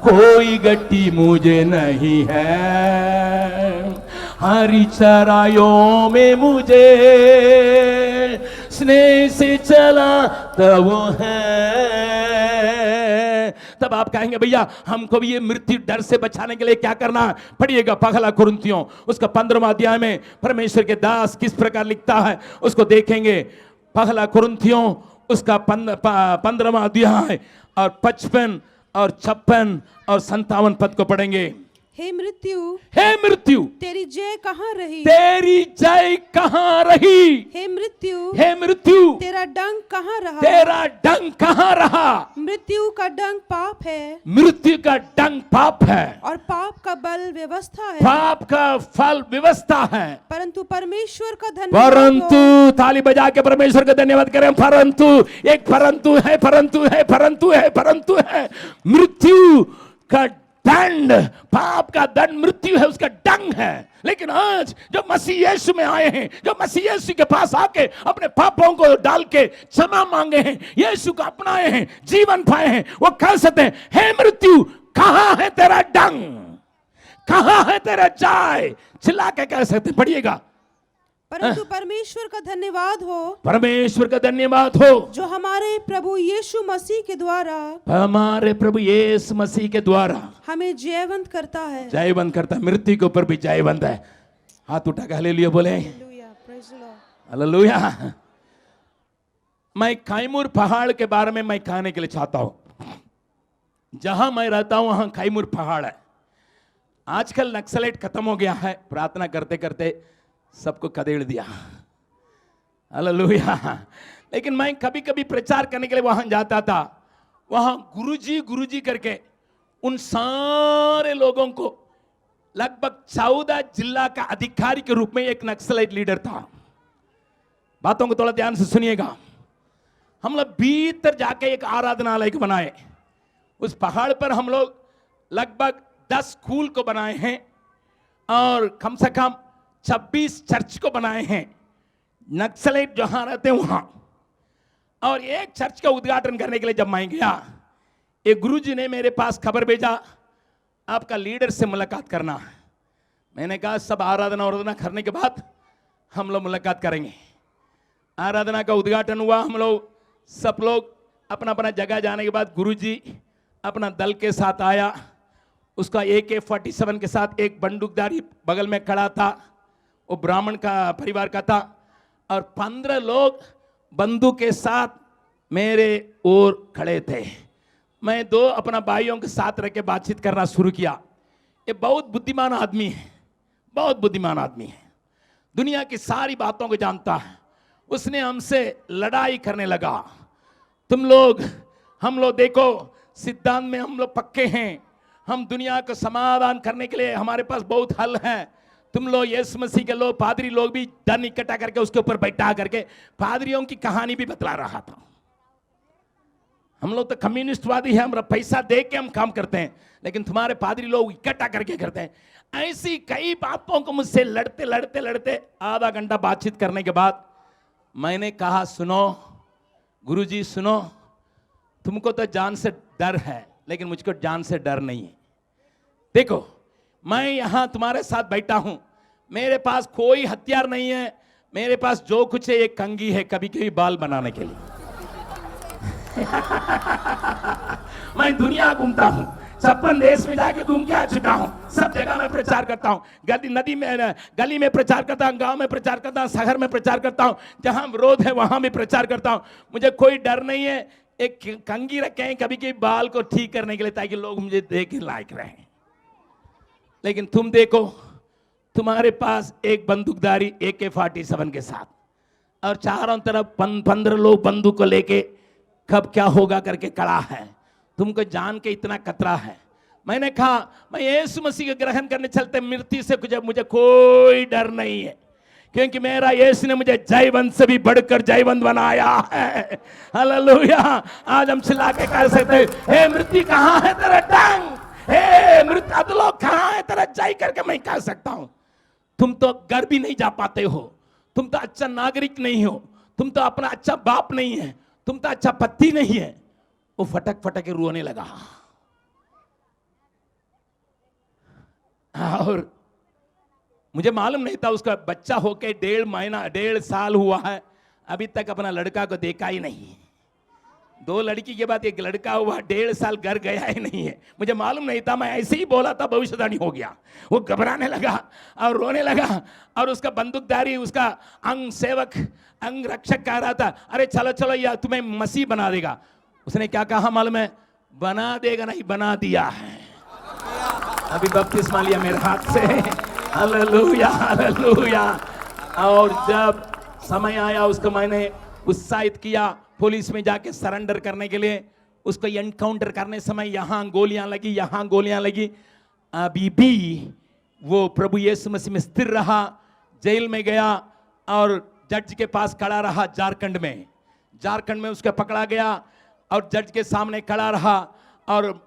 कोई गट्टी मुझे नहीं है। हरी चराइयों में मुझे स्नेह से चलाता वो है। तब आप कहेंगे भैया हमको भी ये मृत्यु डर से बचाने के लिए क्या करना है? पढ़िएगा पहला कुरिन्थियों उसका 15वां अध्याय में परमेश्वर के दास किस प्रकार लिखता है उसको देखेंगे। पहला कुरिन्थियों उसका 15वां अध्याय और 55 और 56 और 57 पद को पढ़ेंगे। हे मृत्यु तेरी जय कहाँ रही? तेरी जय कहाँ रही? हे मृत्यु तेरा डंक कहाँ रहा? तेरा डंक कहाँ रहा? मृत्यु का डंक पाप है, मृत्यु का डंक पाप है और पाप का बल व्यवस्था है, पाप का फल व्यवस्था है। परंतु परमेश्वर का धन्यवाद परंतु ताली बजा के परमेश्वर का धन्यवाद करें। परंतु एक परंतु है, परंतु है, परंतु है, परंतु है। मृत्यु का दंड, पाप का दंड मृत्यु है, उसका डंग है। लेकिन आज जो मसीह यीशु में आए हैं, जो मसीह यीशु के पास आके अपने पापों को डाल के क्षमा मांगे हैं, यीशु को अपनाए हैं, जीवन पाए हैं, वो कह सकते हैं हे मृत्यु कहां है तेरा डंग, कहां है तेरा जय? चिल्ला के कह सकते। पढ़िएगा, परंतु परमेश्वर का धन्यवाद हो, परमेश्वर का धन्यवाद हो जो हमारे प्रभु यीशु मसीह के द्वारा, हमारे प्रभु यीशु मसीह के द्वारा हमें जयवंत करता है। जयवंत करता है, मृत्यु के ऊपर भी जयवंत है। हाथ उठा के हालेलुया बोले, hallelujah, praise the Lord. Hallelujah. मैं कैमूर पहाड़ के बारे में मैं कहने के लिए चाहता हूं। जहां मैं रहता हूं वहां कैमूर पहाड़ है। आजकल नक्सलाइट खत्म हो गया है, प्रार्थना करते करते सबको कदेड़ दिया। हालेलुया। लेकिन मैं कभी कभी प्रचार करने के लिए वहां जाता था। वहां गुरुजी करके उन सारे लोगों को लगभग 14 जिला का अधिकारी के रूप में एक नक्सलाइट लीडर था। बातों को थोड़ा ध्यान से सुनिएगा। हम लोग भीतर जाके एक आराधनालय को बनाए। उस पहाड़ पर हम लोग लगभग 10 स्कूल को बनाए हैं और कम से कम 26 चर्च को बनाए हैं। नक्सलाइट जहां रहते हैं वहां। और एक चर्च का उद्घाटन करने के लिए जब मैं गया, एक गुरुजी ने मेरे पास खबर भेजा आपका लीडर से मुलाकात करना। मैंने कहा सब आराधना करने के बाद हम लोग मुलाकात करेंगे। आराधना का उद्घाटन हुआ। हम लोग सब लोग अपना अपना जगह जाने के बाद गुरुजी अपना दल के साथ आया। उसका AK-47 के साथ एक बंदूकधारी बगल में खड़ा था। वो ब्राह्मण का परिवार का था और 15 लोग बंदूक के साथ मेरे ओर खड़े थे। मैं 2 अपना भाइयों के साथ रह के बातचीत करना शुरू किया। ये बहुत बुद्धिमान आदमी है, बहुत बुद्धिमान आदमी है, दुनिया की सारी बातों को जानता है। उसने हमसे लड़ाई करने लगा। तुम लोग, हम लोग देखो सिद्धांत में हम लोग पक्के हैं, हम दुनिया को समाधान करने के लिए हमारे पास बहुत हल है। तुम लोग यीशु मसीह के लोग, पादरी लोग भी धन इकट्ठा करके उसके ऊपर बैठा करके पादरियों की कहानी भी बतला रहा था। हम लोग तो कम्युनिस्टवादी हैं, हम पैसा दे के हम काम करते हैं, लेकिन तुम्हारे पादरी लोग इकट्ठा करके करते हैं। ऐसी कई बातों को मुझसे लड़ते लड़ते लड़ते आधा घंटा बातचीत करने के बाद मैंने कहा सुनो गुरुजी सुनो, तुमको तो जान से डर है लेकिन मुझको जान से डर नहीं है। देखो मैं यहां तुम्हारे साथ बैठा हूं, मेरे पास कोई हथियार नहीं है, मेरे पास जो कुछ है एक कंघी है कभी कभी बाल बनाने के लिए। मैं दुनिया घूमता हूं, 56 देश में जाके घूम के आ चुका हूं, सब जगह मैं प्रचार करता हूं। गली में प्रचार करता हूं, गांव में प्रचार करता हूं, शहर में प्रचार करता हूं, जहां विरोध है वहां भी प्रचार करता हूं। मुझे कोई डर नहीं है। एक कंघी रखे हैं कभी कभी बाल को ठीक करने के लिए ताकि लोग मुझे देख के लायक रहे। लेकिन तुम देखो तुम्हारे पास एक बंदूकधारी AK-47 के साथ और चारों तरफ 15 लोग बंदूक को लेके कब क्या होगा करके खड़ा है। तुमको जान के इतना खतरा है। मैंने कहा मैं यीशु मसीह को ग्रहण करने चलते मृत्यु से मुझे कोई डर नहीं है, क्योंकि मेरा यीशु ने मुझे जयवंत से भी बढ़कर जयवंत बनाया है। हालेलुया। आज हम चिल्ला के कह सकते हैं, हे मृत्यु कहाँ है तेरा डंक, हे मृत्यु अधोलोक कहाँ है तेरा जय करके मैं कह सकता हूं। तुम तो घर भी नहीं जा पाते हो, तुम तो अच्छा नागरिक नहीं हो, तुम तो अपना अच्छा बाप नहीं है, तुम तो अच्छा पति नहीं है। वो फटक फटक रोने लगा। और मुझे मालूम नहीं था उसका बच्चा होके 1.5 साल हुआ है, अभी तक अपना लड़का को देखा ही नहीं। 2 लड़की के बाद एक लड़का हुआ, 1.5 साल घर गया ही नहीं है। मुझे मालूम नहीं था, मैं ऐसे ही बोला था, भविष्यवाणी हो गया। वो घबराने लगा और रोने लगा, और उसका बंदूकधारी, उसका अंग सेवक, अंग रक्षक कह रहा था, अरे चलो चलो या तुम्हें मसीह बना देगा। उसने क्या कहा मालूम है? बना देगा नहीं, बना दिया है। अभी बपतिस्मा लिया मेरे हाथ से। Hallelujah hallelujah. और जब समय आया उसको मैंने उत्साहित किया पुलिस में जाके सरेंडर करने के लिए। उसको एनकाउंटर करने समय यहां गोलियां लगी, यहां गोलियां लगी। अभी भी वो प्रभु यीशु मसीह में स्थिर रहा, जेल में गया और जज के पास खड़ा रहा। झारखंड में उसको पकड़ा गया और जज के सामने खड़ा रहा, और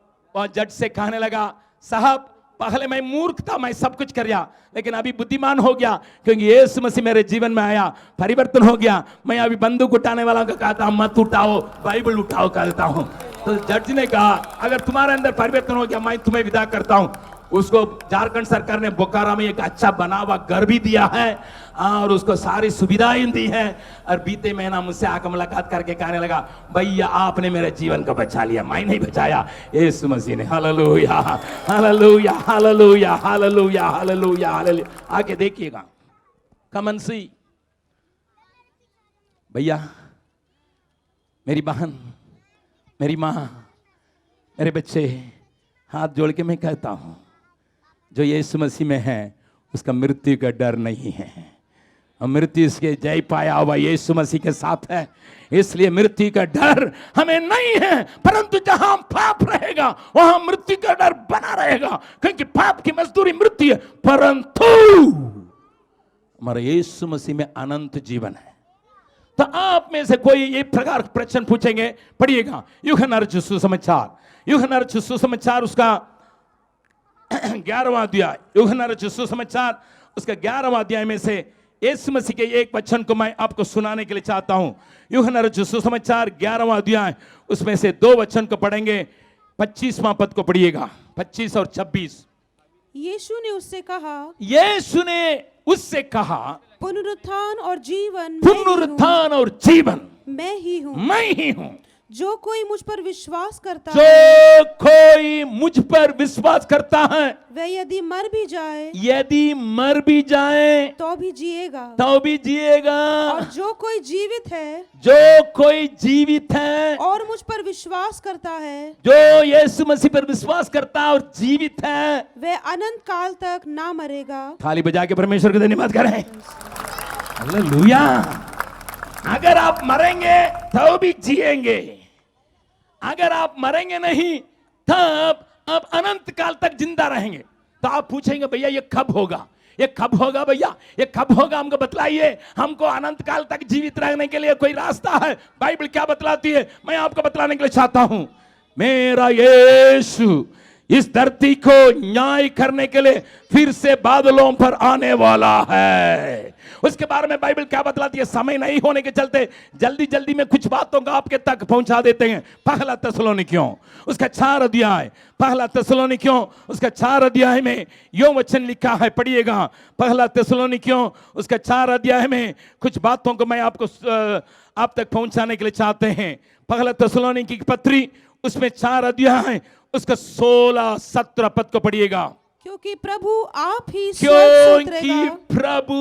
जज से कहने लगा, साहब पहले मैं मूर्ख था, मैं सब कुछ कर रहा, लेकिन अभी बुद्धिमान हो गया, क्योंकि यीशु मसीह मेरे जीवन में आया, परिवर्तन हो गया। मैं अभी बंदूक उठाने वाला को कहता हूं मत उठाओ, बाइबल उठाओ कहता हूं। तो जज ने कहा, अगर तुम्हारे अंदर परिवर्तन हो गया, मैं तुम्हें विदा करता हूं। उसको झारखंड सरकार ने बोकारो में एक अच्छा बना हुआ घर भी दिया है और उसको सारी सुविधाएं दी है। और बीते महीना मुझसे आकर मुलाकात करके कहने लगा, भैया आपने मेरे जीवन को बचा लिया, मैं नहीं बचाया, यीशु मसीह ने। Hallelujah hallelujah hallelujah hallelujah hallelujah hallelujah. आगे देखिएगा, कमन सी भैया, मेरी बहन, मेरी माँ, मेरे बच्चे, हाथ जोड़ के मैं कहता हूं, जो यीशु मसीह में है उसका मृत्यु का डर नहीं है। और मृत्यु इसके जय पाया हुआ यीशु मसीह के साथ है, इसलिए मृत्यु का डर हमें नहीं है। परंतु जहां पाप रहेगा वहां मृत्यु का डर बना रहेगा, क्योंकि पाप की मजदूरी मृत्यु है, परंतु हमारा यीशु मसीह में अनंत जीवन है। तो आप में से कोई एक प्रकार प्रश्न पूछेंगे, पढ़िएगा यूहन्ना रचित सुसमाचार, यूहन्ना रचित सुसमाचार उसका 11वां अध्याय, यूहन्ना रचित सुसमाचार उसका 11वां अध्याय में से यीशु मसीह के एक वचन को मैं आपको सुनाने के लिए चाहता हूं। यूहन्ना रचित सुसमाचार 11वां अध्याय, उसमें से 2 वचन को पढ़ेंगे। 25वां पद को पढ़िएगा, 25 और 26। यीशु ने उससे कहा, यीशु ने उससे कहा, पुनरुत्थान और जीवन पुनरुत्थान और जीवन मैं ही हूँ। मैं ही हूं। जो कोई मुझ पर विश्वास करता जो है, कोई मुझ पर विश्वास करता है, वह यदि मर भी जाए तो भी जिएगा। तो भी जिएगा। और जो कोई जीवित है, जो कोई जीवित है और मुझ पर विश्वास करता है, जो यीशु मसीह पर विश्वास करता है और जीवित है, वह अनंत काल तक ना मरेगा। थाली बजा के परमेश्वर को धन्यवाद करें। हालेलुया। अगर आप मरेंगे तो भी जिएंगे, अगर आप मरेंगे नहीं तब आप अनंत काल तक जिंदा रहेंगे। तो आप पूछेंगे, भैया ये कब होगा, ये कब होगा भैया, ये कब होगा, हमको बतलाइए। हमको अनंत काल तक जीवित रहने के लिए कोई रास्ता है? बाइबल क्या बतलाती है, मैं आपको बतलाने के लिए चाहता हूं। मेरा यीशु इस धरती को न्याय करने के लिए फिर से बादलों पर आने वाला है। उसके बारे में बाइबल क्या बतलाती है? समय नहीं होने के चलते जल्दी जल्दी में कुछ बातों को आपके तक पहुंचा देते हैं। पहला थिस्सलुनीकियों उसका 4 अध्याय, पहला थिस्सलुनीकियों उसका 4 अध्याय में यो वचन लिखा है, पढ़िएगा। पहला थिस्सलुनीकियों उसका 4 अध्याय में कुछ बातों को मैं आपको आप तक पहुंचाने के लिए चाहते हैं। पहला थिस्सलुनीकी की पत्री उसमें 4 अध्याय उसका 16-17 पद को पढ़िएगा। क्योंकि प्रभु आप ही स्वर्ग से क्योंकि उतरेगा। प्रभु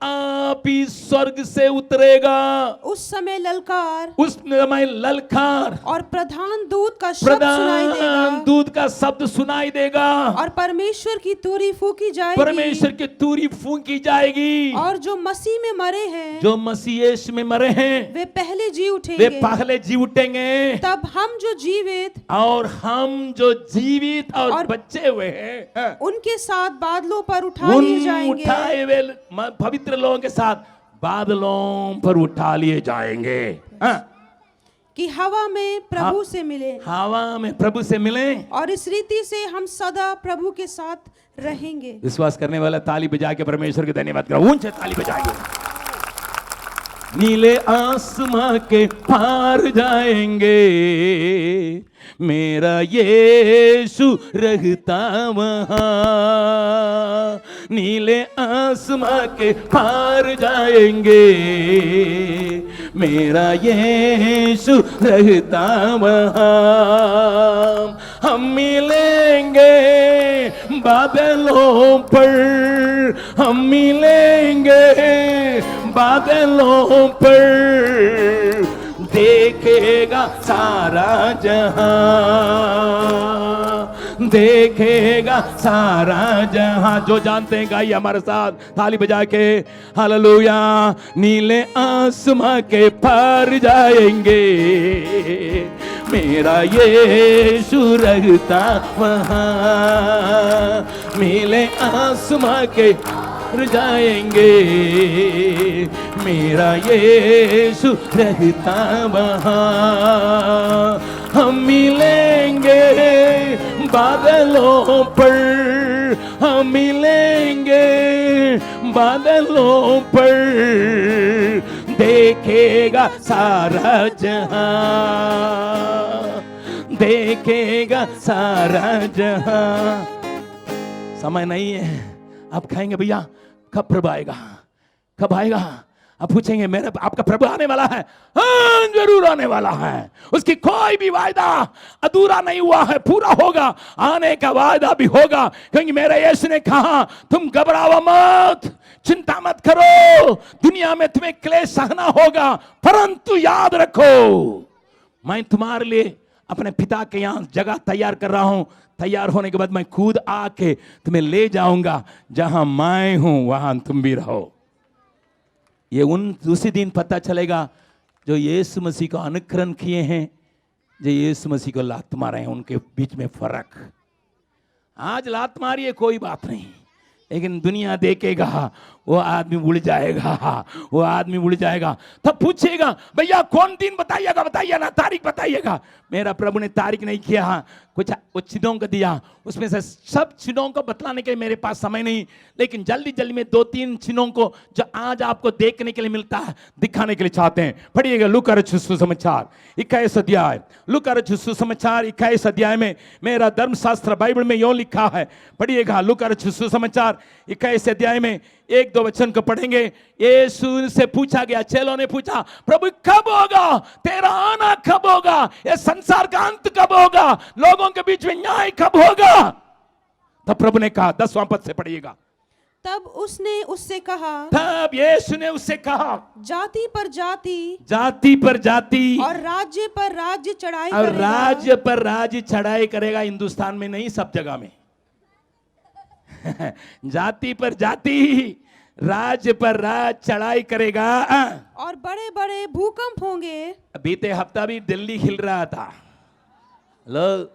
आप ही स्वर्ग से उतरेगा। उस समय ललकार उस समय ललकार और प्रधान दूत का शब्द सुनाई प्रधान देगा दूत का शब्द सुनाई देगा और परमेश्वर की तुरी फूकी जाएगी। परमेश्वर की तुरी फूंकी जाएगी और जो मसीह में मरे हैं जो मसीह यीशु में मरे हैं वे पहले जी वे उठेंगे। पहले जी उठेंगे तब हम जो जीवित और हम जो जीवित और और बचे हुए हैं उनके साथ बादलों पर उठा लिए उन जाएंगे। उठाए हुए पवित्र लोगों के साथ बादलों पर उठा लिए जाएंगे। कि हवा में प्रभु से मिले हवा में प्रभु से मिले और इस रीति से हम सदा प्रभु के साथ रहेंगे। विश्वास करने वाला ताली बजा के परमेश्वर के धन्यवाद करो। ऊंचे ताली बजाइए। नीले आसमां के पार जाएंगे मेरा यीशु रहता वहां। नीले आसमां के पार जाएंगे मेरा यीशु रहता वहां। हम मिलेंगे बादलों पर हम मिलेंगे बादलों पर देखेगा सारा जहां देखेगा सारा जहां। जो जानते हैं गाइए हमारे साथ ताली बजा के हालेलुया। नीले आसमां के पार जाएंगे मेरा यीशु रहता वहां। नीले आसमां के पार जाएंगे मेरा यीशु रहता वहां। हम मिलेंगे बादलों पर हम मिलेंगे बादलों पर देखेगा सारा जहां देखेगा सारा जहां। समय नहीं है। आप कहेंगे भैया कब प्रभु आएगा कब आएगा। आप पूछेंगे मेरा आपका प्रभु आने वाला है। हाँ जरूर आने वाला है। उसकी कोई भी वायदा अधूरा नहीं हुआ है पूरा होगा। आने का वायदा भी होगा क्योंकि मेरे यीशु ने कहा तुम घबराओ मत चिंता मत करो। दुनिया में तुम्हें क्लेश सहना होगा परंतु याद रखो मैं तुम्हारे लिए अपने पिता के यहाँ जगह तैयार कर रहा हूं। तैयार होने के बाद मैं खुद आके तुम्हें ले जाऊंगा जहां मैं हूं वहां तुम भी रहो। ये उसी दिन पता चलेगा जो यीशु मसीह को अनुकरण किए हैं जो यीशु मसीह को लात मारे हैं उनके बीच में फर्क। आज लात मारी है कोई बात नहीं लेकिन दुनिया देखेगा वो आदमी उड़ जाएगा वो आदमी उड़ जाएगा। तब पूछेगा भैया कौन दिन बताइएगा बताइए ना तारीख बताइएगा। मेरा प्रभु ने तारीख नहीं किया कुछ चिन्हों को दिया उसमें से सब चिन्हों को बतलाने के लिए मेरे पास समय नहीं लेकिन जल्दी जल्दी में 2-3 चिन्हों को जो आज आपको देखने के लिए मिलता है दिखाने के लिए चाहते हैं। पढ़िएगा लूका रचित सुसमाचार 21 अध्याय लूका रचित सुसमाचार 21 अध्याय में मेरा धर्मशास्त्र बाइबल में यूं लिखा है। पढ़िएगा लूका रचित सुसमाचार 21 अध्याय में 1-2 वचन को पढ़ेंगे। यीशु से पूछा गया चेलों ने पूछा प्रभु कब होगा तेरा आना कब होगा ये संसार का अंत कब होगा लोगों के बीच में न्याय कब होगा। तब प्रभु ने कहा 10वां पद से पढ़िएगा। तब उसने उससे कहा तब यीशु ने उससे कहा जाति पर जाति और राज्य पर राज्य चढ़ाई और करेगा। राज्य पर राज्य चढ़ाई करेगा। हिंदुस्तान में नहीं सब जगह में जाति पर जाति राज्य पर राज चढ़ाई करेगा और बड़े बड़े भूकंप होंगे। बीते हफ्ता भी दिल्ली हिल रहा था लोग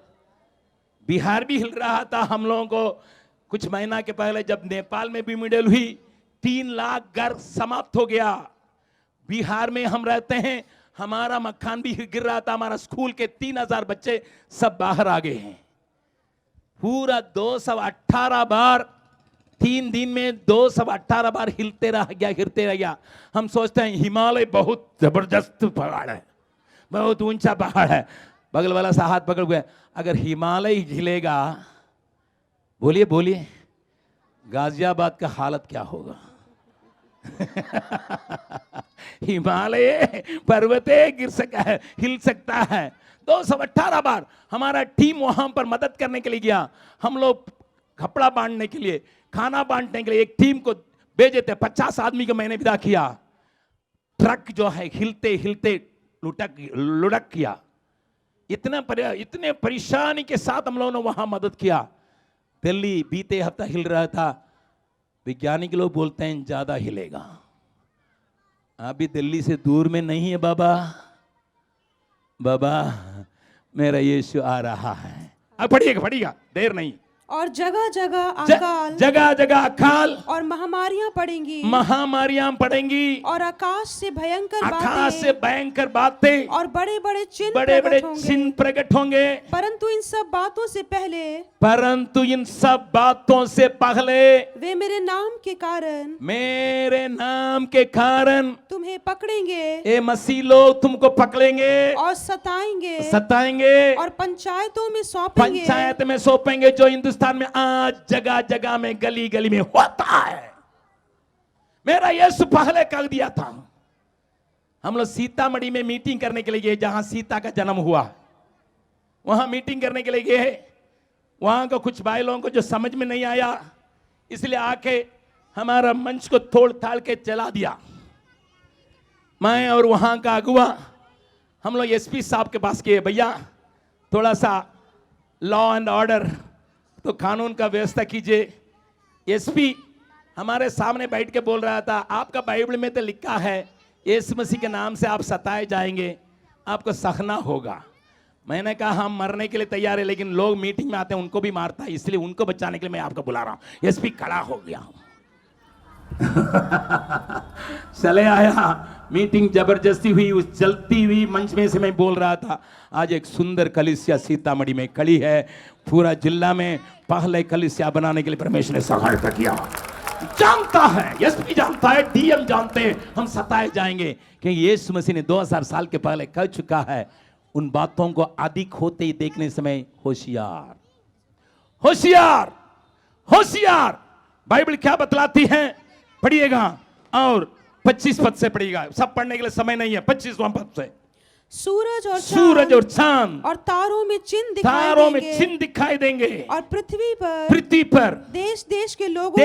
बिहार भी हिल रहा था। हम लोगों को कुछ महीना के पहले जब नेपाल में भी मिडल हुई 3 लाख घर समाप्त हो गया। बिहार में हम रहते हैं हमारा मकान भी गिर रहा था। हमारा स्कूल के 3000 बच्चे सब बाहर आ गए हैं। पूरा 218 बार 3 दिन में 218 बार हिलते रह गया। हम सोचते हैं हिमालय बहुत जबरदस्त पहाड़ है बहुत ऊंचा पहाड़ है। बगल वाला सा हाथ पकड़ हुए अगर हिमालय हिलेगा बोलिए बोलिए गाजियाबाद का हालत क्या होगा। हिमालय पर्वते गिर सकता है हिल सकता है। 218 बार हमारा टीम वहां पर मदद करने के लिए गया। हम लोग कपड़ा बांटने के लिए, खाना बांटने के लिए एक टीम को भेजे थे। 50 आदमी को मैंने विदा किया। ट्रक जो है हिलते हिलते लुढ़क किया। इतने परेशानी के साथ हम लोगों ने वहां मदद किया। दिल्ली बीते हफ्ता हिल रहा था। वैज्ञानिक लोग बोलते हैं ज्यादा हिलेगा। अभी दिल्ली से दूर में नहीं है बाबा। बाबा मेरा यीशु आ रहा है। अब पढ़िएगा देर नहीं। और जगह जगह अकाल, जगह जगह अकाल और महामारियां पड़ेंगी, पड़ेंगी, और आकाश से भयंकर बातें और बड़े बड़े चिन्ह प्रकट होंगे। परंतु इन सब बातों से पहले वे मेरे नाम के कारण तुम्हें पकड़ेंगे, ये मसीह लोग तुमको पकड़ेंगे और सताएंगे और पंचायत में सौंपेंगे, जो हिंदुस्तान में आज जगह जगह में गली गली में होता है। मेरा यीशु पहले कर दिया था। हम लोग सीतामढ़ी में मीटिंग करने के लिए गए, जहां सीता का जन्म हुआ। वहां मीटिंग करने के लिए गए। वहां को कुछ भाई लोगों को जो समझ में नहीं आया, इसलिए आके हमारा मंच को तोड़ ताड़ के चला दिया। मैं और वहां का अगुआ हम लोग एसपी साहब के पास गए। भैया थोड़ा सा लॉ एंड ऑर्डर, तो कानून का व्यवस्था कीजिए। एसपी हमारे सामने बैठ के बोल रहा था, आपका बाइबल में तो लिखा है यीशु मसीह के नाम से आप सताए जाएंगे, आपको सहना होगा। मैंने कहा हम मरने के लिए तैयार है, लेकिन लोग मीटिंग में आते हैं उनको भी मारता है, इसलिए उनको बचाने के लिए मैं आपको बुला रहा हूं। एसपी खड़ा हो गया। चले आया। मीटिंग जबरदस्ती हुई। उस चलती हुई मंच में से मैं बोल रहा था, आज एक सुंदर कलीसिया सीतामढ़ी में खड़ी है। पूरा जिला में पहले कलीसिया बनाने के लिए परमेश्वर ने सहायता किया। जानता है, एसपी जानता है, डीएम जानते हैं हम सताए जाएंगे, क्योंकि यीशु मसीह ने 2000 साल के पहले कह चुका है। उन बातों को अधिक होते ही देखने समय होशियार, होशियार, होशियार। बाइबल क्या बतलाती है, पढ़िएगा और 25 पद से पढ़िएगा। सब पढ़ने के लिए समय नहीं है। 25वां पद से, सूरज और चांद और तारों में चिन्ह दिखाई देंगे और पृथ्वी पर देश देश के लोगों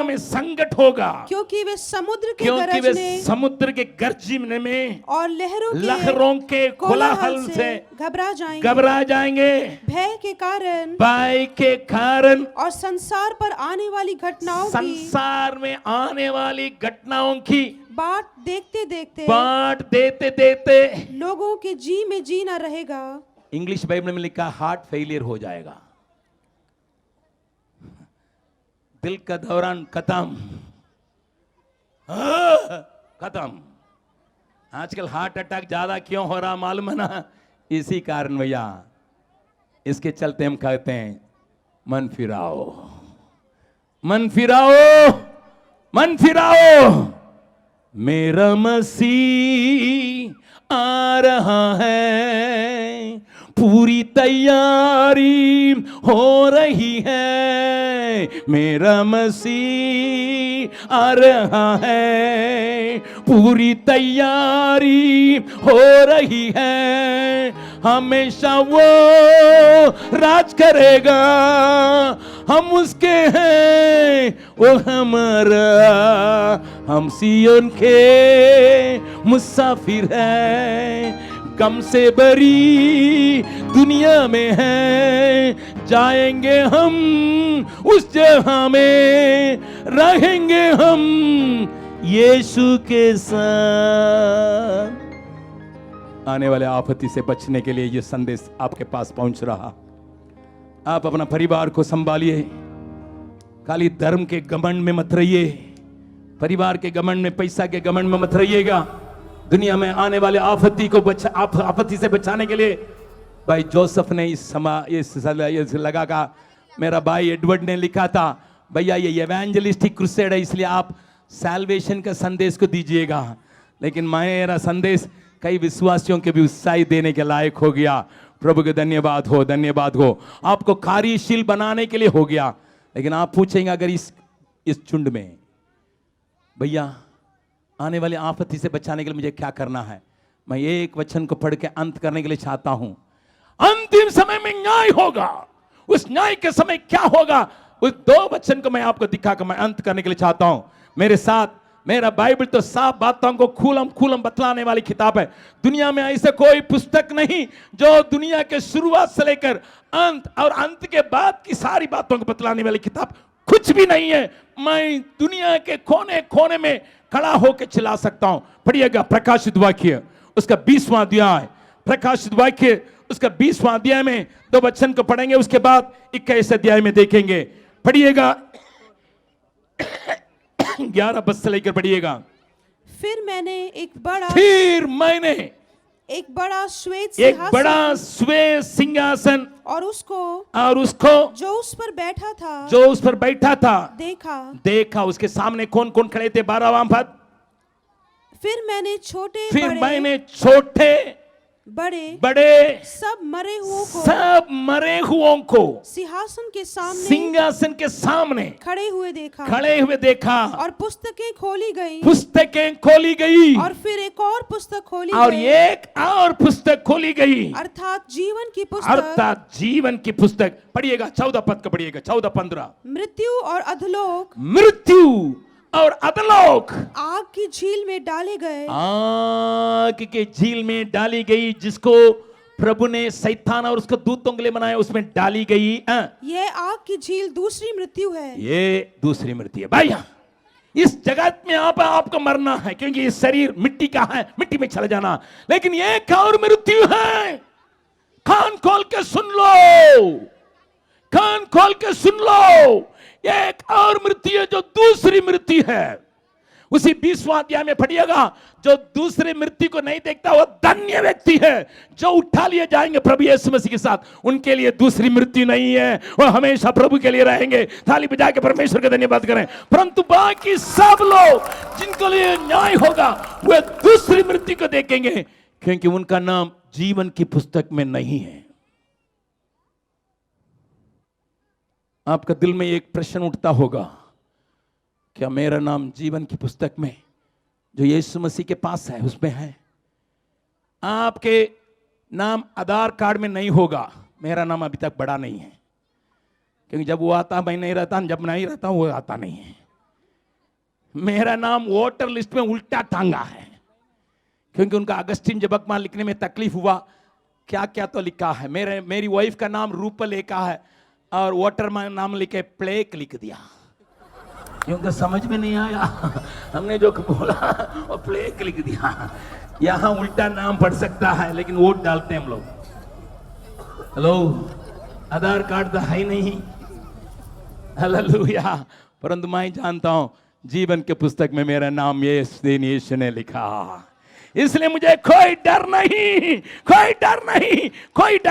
में संकट होगा, क्योंकि वे समुद्र के गरजने में और लहरों के कोलाहल से घबरा जाएंगे, भय के कारण और संसार में आने वाली घटनाओं की बाट देखते देते लोगों के जी में जी ना रहेगा। इंग्लिश बाइबल में लिखा हार्ट फेलियर हो जाएगा, दिल का दौरान खत्म। आजकल हार्ट अटैक ज्यादा क्यों हो रहा मालूम है ना? इसी कारण भैया। इसके चलते हम कहते हैं मन फिराओ, मन फिराओ, मन फिराओ। मेरा मसीह आ रहा है, पूरी तैयारी हो रही है। मेरा मसीह आ रहा है, पूरी तैयारी हो रही है। हमेशा वो राज करेगा, हम उसके हैं, वो हमारा। हम सियोन के मुसाफिर हैं, गम से भरी दुनिया में हैं। जाएंगे हम उस जहां में, रहेंगे हम यीशु के साथ। आने वाले आपत्ति से बचने के लिए ये संदेश आपके पास पहुंच रहा। आप अपना परिवार को संभालिए, खाली धर्म के घमंड में मत रहिए, परिवार के घमंड में, पैसा के घमंड में मत रहिएगा। दुनिया में आने वाले आपत्ति से बचाने के लिए भाई जोसेफ ने इस लगा का, मेरा भाई एडवर्ड ने लिखा था, भैया ये एवेंजलिस्टिक क्रूसेड है, इसलिए आप सैल्वेशन का संदेश को दीजिएगा। लेकिन मेरा संदेश कई विश्वासियों के भी उत्साही देने के लायक हो गया। प्रभु के धन्यवाद हो, धन्यवाद हो। आपको कार्यशील बनाने के लिए हो गया। लेकिन आप पूछेंगे अगर इस झुंड में भैया आने वाली आपत्ति से बचाने के लिए मुझे क्या करना है, मैं एक वचन को पढ़ के अंत करने के लिए चाहता हूं। अंतिम समय में न्याय होगा, उस न्याय के समय क्या होगा, उस 2 वचन को मैं आपको दिखाकर मैं अंत करने के लिए चाहता हूं। मेरे साथ, मेरा बाइबल तो साफ बातों को खूलम बतलाने वाली किताब है। दुनिया में ऐसे कोई पुस्तक नहीं जो दुनिया के शुरुआत से लेकर अंत और अंत के बाद की सारी बातों को बतलाने वाली किताब कुछ भी नहीं है। मैं दुनिया के कोने कोने में खड़ा होकर चिल्ला सकता हूं। पढ़िएगा प्रकाशित वाक्य उसका 20वां अध्याय, प्रकाशित वाक्य उसका 20वां अध्याय में 2 वचन को पढ़ेंगे, उसके बाद 21 अध्याय में देखेंगे। पढ़िएगा 11 पद से लेकर पढ़िएगा। फिर मैंने एक बड़ा श्वेत सिंहासन और उसको जो उस पर बैठा था देखा। उसके सामने कौन कौन खड़े थे? 12वां पद। फिर मैंने छोटे बड़े सब मरे हुओं को सिंहासन के सामने खड़े हुए देखा और पुस्तकें खोली गई और फिर एक और पुस्तक खोली गई अर्थात जीवन की पुस्तक। पढ़िएगा 14 पद का, पढ़िएगा 14-15। मृत्यु और अधलोक आग की झील में डाली गई, जिसको प्रभु ने शैतान और उसके दूतों के लिए बनाया, उसमें डाली गई। ये आग की झील दूसरी मृत्यु है। ये दूसरी मृत्यु है। भाई इस जगत में आपको मरना है, क्योंकि ये शरीर मिट्टी का है, मिट्टी में चला जाना। लेकिन ये एक और मृत्यु है। कान खोल के सुन लो, एक और मृत्यु है जो दूसरी मृत्यु है। उसी 20वां अध्याय में पढ़िएगा, जो दूसरी मृत्यु को नहीं देखता वो धन्य व्यक्ति है, जो उठा लिए जाएंगे प्रभु यीशु मसीह के साथ। उनके लिए दूसरी मृत्यु नहीं है, वो हमेशा प्रभु के लिए रहेंगे। थाली बजा के परमेश्वर का धन्यवाद करें। परंतु बाकी सब लोग जिनको लिए न्याय होगा वे दूसरी मृत्यु को देखेंगे, क्योंकि उनका नाम जीवन की पुस्तक में नहीं है। आपका दिल में एक प्रश्न उठता होगा, क्या मेरा नाम जीवन की पुस्तक में जो यीशु मसीह के पास है उसमें है? आपके नाम आधार कार्ड में नहीं होगा। मेरा नाम अभी तक बड़ा नहीं है, क्योंकि जब वो आता मैं नहीं रहता, जब नहीं रहता वो आता नहीं है। मेरा नाम वोटर लिस्ट में उल्टा टांगा है, क्योंकि उनका अगस्टिन जबकमा लिखने में तकलीफ हुआ। क्या क्या तो लिखा है। मेरी वाइफ का नाम रूपल लिखा है और वोटर में नाम लिखे प्लेक लिख दिया, क्योंकि समझ में नहीं आया। हमने जो बोला वो प्लेक लिख दिया। यहाँ उल्टा नाम पढ़ सकता है, लेकिन वोट डालते हैं हम लोग। हेलो, आधार कार्ड तो है ही नहीं। हालेलुया। परंतु मैं जानता हूं जीवन के पुस्तक में मेरा नाम यीशु ने लिखा, इसलिए मुझे कोई डर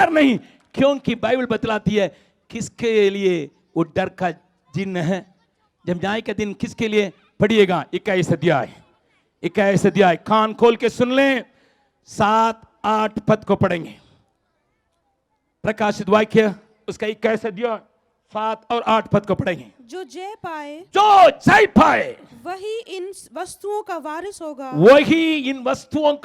नहीं, क्योंकि बाइबल बतलाती है किसके लिए वो डर का चिन्ह है। जब न्याय का दिन किसके लिए? पढ़िएगा 21 अध्याय। कान खोल के सुन लें, 7-8 पद को पढ़ेंगे। प्रकाशित वाक्य उसका 21 अध्याय 7 और 8 पद को पढ़ेंगे। जो जय पाए वही इन वस्तुओं का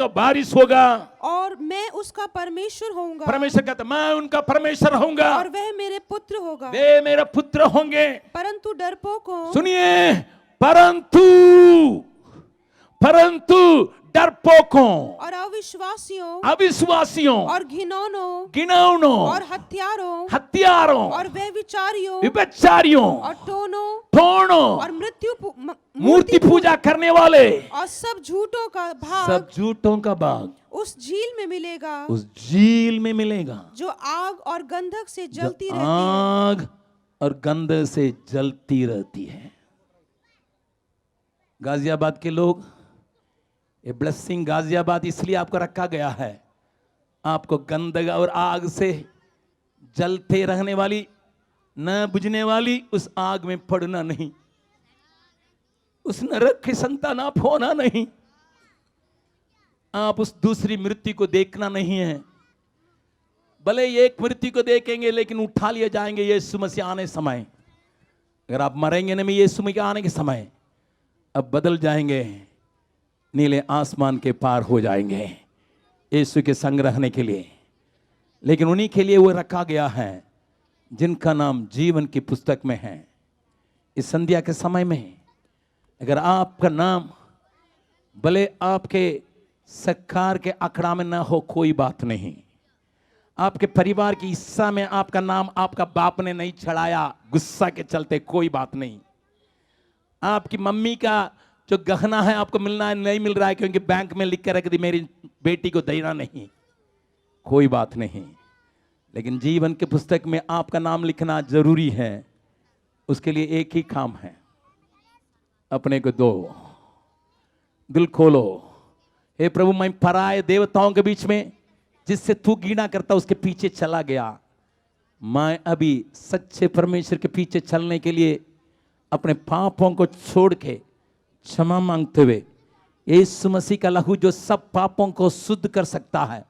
वारिस होगा और मैं उसका परमेश्वर होऊंगा। परमेश्वर कहता मैं उनका परमेश्वर होऊंगा और वह मेरे पुत्र होगा। वे मेरे पुत्र होंगे। परंतु डरपोकों, सुनिए, परंतु डरपोकों और अविश्वासियों और घिनौनों और हत्यारों और व्यभिचारियों और टोनों और मूर्ति पूजा करने वाले और सब झूठों का भाग उस झील में मिलेगा जो आग और गंधक से जलती रहती है। गाजियाबाद के लोग, ये ब्लेसिंग गाजियाबाद इसलिए आपको रखा गया है, आपको गंदगी और आग से जलते रहने वाली, न बुझने वाली उस आग में पड़ना नहीं, उस नरक की संतान आप होना नहीं, आप उस दूसरी मृत्यु को देखना नहीं है। भले एक मृत्यु को देखेंगे, लेकिन उठा लिए जाएंगे यीशु मसीह आने समय। अगर आप मरेंगे नहीं यीशु मसीह आने के समय, अब बदल जाएंगे, नीले आसमान के पार हो जाएंगे यीशु के संग रहने के लिए। लेकिन उन्हीं के लिए वो रखा गया है जिनका नाम जीवन की पुस्तक में है। इस संध्या के समय में अगर आपका नाम भले आपके सरकार के आंकड़ा में ना हो, कोई बात नहीं। आपके परिवार की हिस्सा में आपका नाम आपका बाप ने नहीं चढ़ाया गुस्सा के चलते, कोई बात नहीं। आपकी मम्मी का जो गहना है आपको मिलना है, नहीं मिल रहा है क्योंकि बैंक में लिख कर रख दी मेरी बेटी को देना नहीं, कोई बात नहीं। लेकिन जीवन के पुस्तक में आपका नाम लिखना जरूरी है। उसके लिए एक ही काम है, अपने को दो, दिल खोलो। हे प्रभु, मैं पराये देवताओं के बीच में जिससे तू घृणा करता उसके पीछे चला गया। मैं अभी सच्चे परमेश्वर के पीछे चलने के लिए अपने पापों को छोड़ के क्षमा मांगते हुए, यीशु मसीह का लहू जो सब पापों को शुद्ध कर सकता है,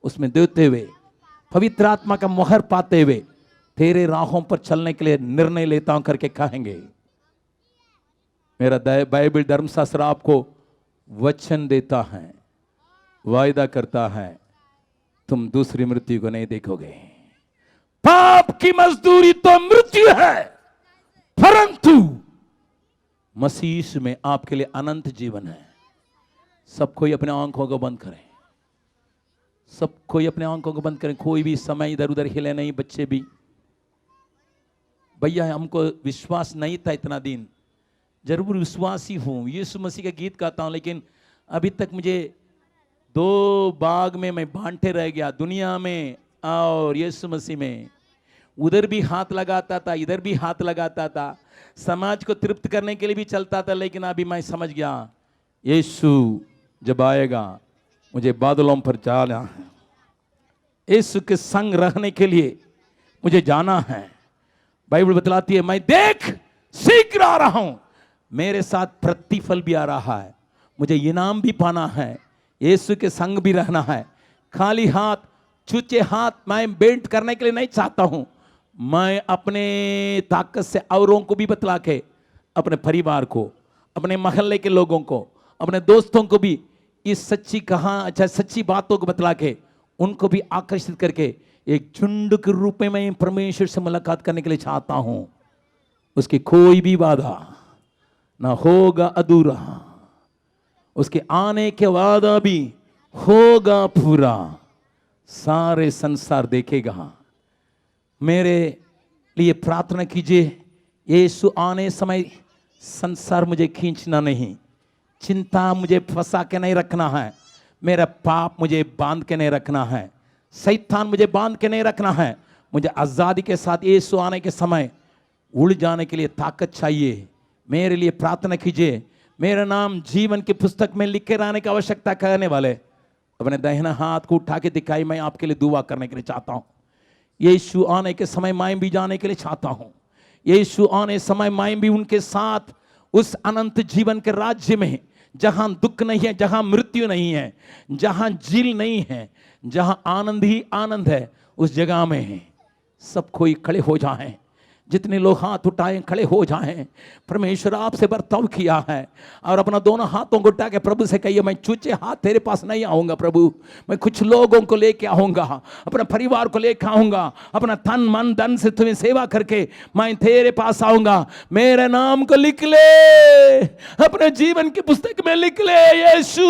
उसमें देते हुए, पवित्र आत्मा का मोहर पाते हुए तेरे राहों पर चलने के लिए निर्णय लेता हूं करके कहेंगे। मेरा बाइबल धर्मशास्त्र आपको वचन देता है, वायदा करता है, तुम दूसरी मृत्यु को नहीं देखोगे। पाप की मजदूरी तो मृत्यु है, परंतु मसीह में आपके लिए अनंत जीवन है। सब कोई अपने आंखों को बंद करें, सब कोई अपने आंखों को बंद करें। कोई भी समय इधर उधर हिले नहीं। बच्चे भी, भैया हमको विश्वास नहीं था इतना दिन, जरूर विश्वासी हूं, यीशु मसीह का गीत गाता हूं, लेकिन अभी तक मुझे दो बाग में मैं बांटे रह गया, दुनिया में और यीशु मसीह में। उधर भी हाथ लगाता था, इधर भी हाथ लगाता था, समाज को तृप्त करने के लिए भी चलता था, लेकिन अभी मैं समझ गया यीशु जब आएगा मुझे बादलों पर जाना है, यीशु के संग रहने के लिए मुझे जाना है। बाइबल बतलाती है, मैं देख शीघ्र आ रहा हूं, मेरे साथ प्रतिफल भी आ रहा है, मुझे इनाम भी पाना है, यीशु के संग भी रहना है। खाली हाथ, छूचे हाथ मैं बेंट करने के लिए नहीं चाहता हूं। मैं अपने ताकत से औरों को भी बतला के, अपने परिवार को, अपने मोहल्ले के लोगों को, अपने दोस्तों को भी इस सच्ची बातों को बतला के, उनको भी आकर्षित करके एक झुंड के रूप में मैं परमेश्वर से मुलाकात करने के लिए चाहता हूं। उसकी कोई भी वादा ना होगा अधूरा, उसके आने के वादा भी होगा पूरा। सारे संसार देखेगा। मेरे लिए प्रार्थना कीजिए, यीशु आने समय संसार मुझे खींचना नहीं, चिंता मुझे फंसा के नहीं रखना है, मेरा पाप मुझे बांध के नहीं रखना है, शैतान मुझे बांध के नहीं रखना है। मुझे आज़ादी के साथ यीशु आने के समय उड़ जाने के लिए ताकत चाहिए। मेरे लिए प्रार्थना कीजिए। मेरा नाम जीवन की पुस्तक में लिख के रहने की आवश्यकता करने वाले अपने दाहिना हाथ को उठा के दिखाई, मैं आपके लिए दुआ करने के लिए चाहता हूं। यीशु आने के समय मैं भी जाने के लिए चाहता हूं। यीशु आने समय मैं भी उनके साथ उस अनंत जीवन के राज्य में, जहां दुख नहीं है, जहां मृत्यु नहीं है, जहां झील नहीं है, जहां आनंद ही आनंद है, उस जगह में सब कोई खड़े हो जाएं। जितने लोग हाथ उठाएं खड़े हो जाएं। परमेश्वर आपसे बर्ताव किया है, और अपना दोनों हाथों को उठा के प्रभु से कहिए, मैं चूचे हाथ तेरे पास नहीं आऊंगा प्रभु, मैं कुछ लोगों को लेके आऊंगा, अपने परिवार को लेके आऊंगा, अपना तन मन धन से तुम्हें सेवा करके मैं तेरे पास आऊंगा। मेरे नाम को लिख ले, अपने जीवन की पुस्तक में लिख ले यीशु,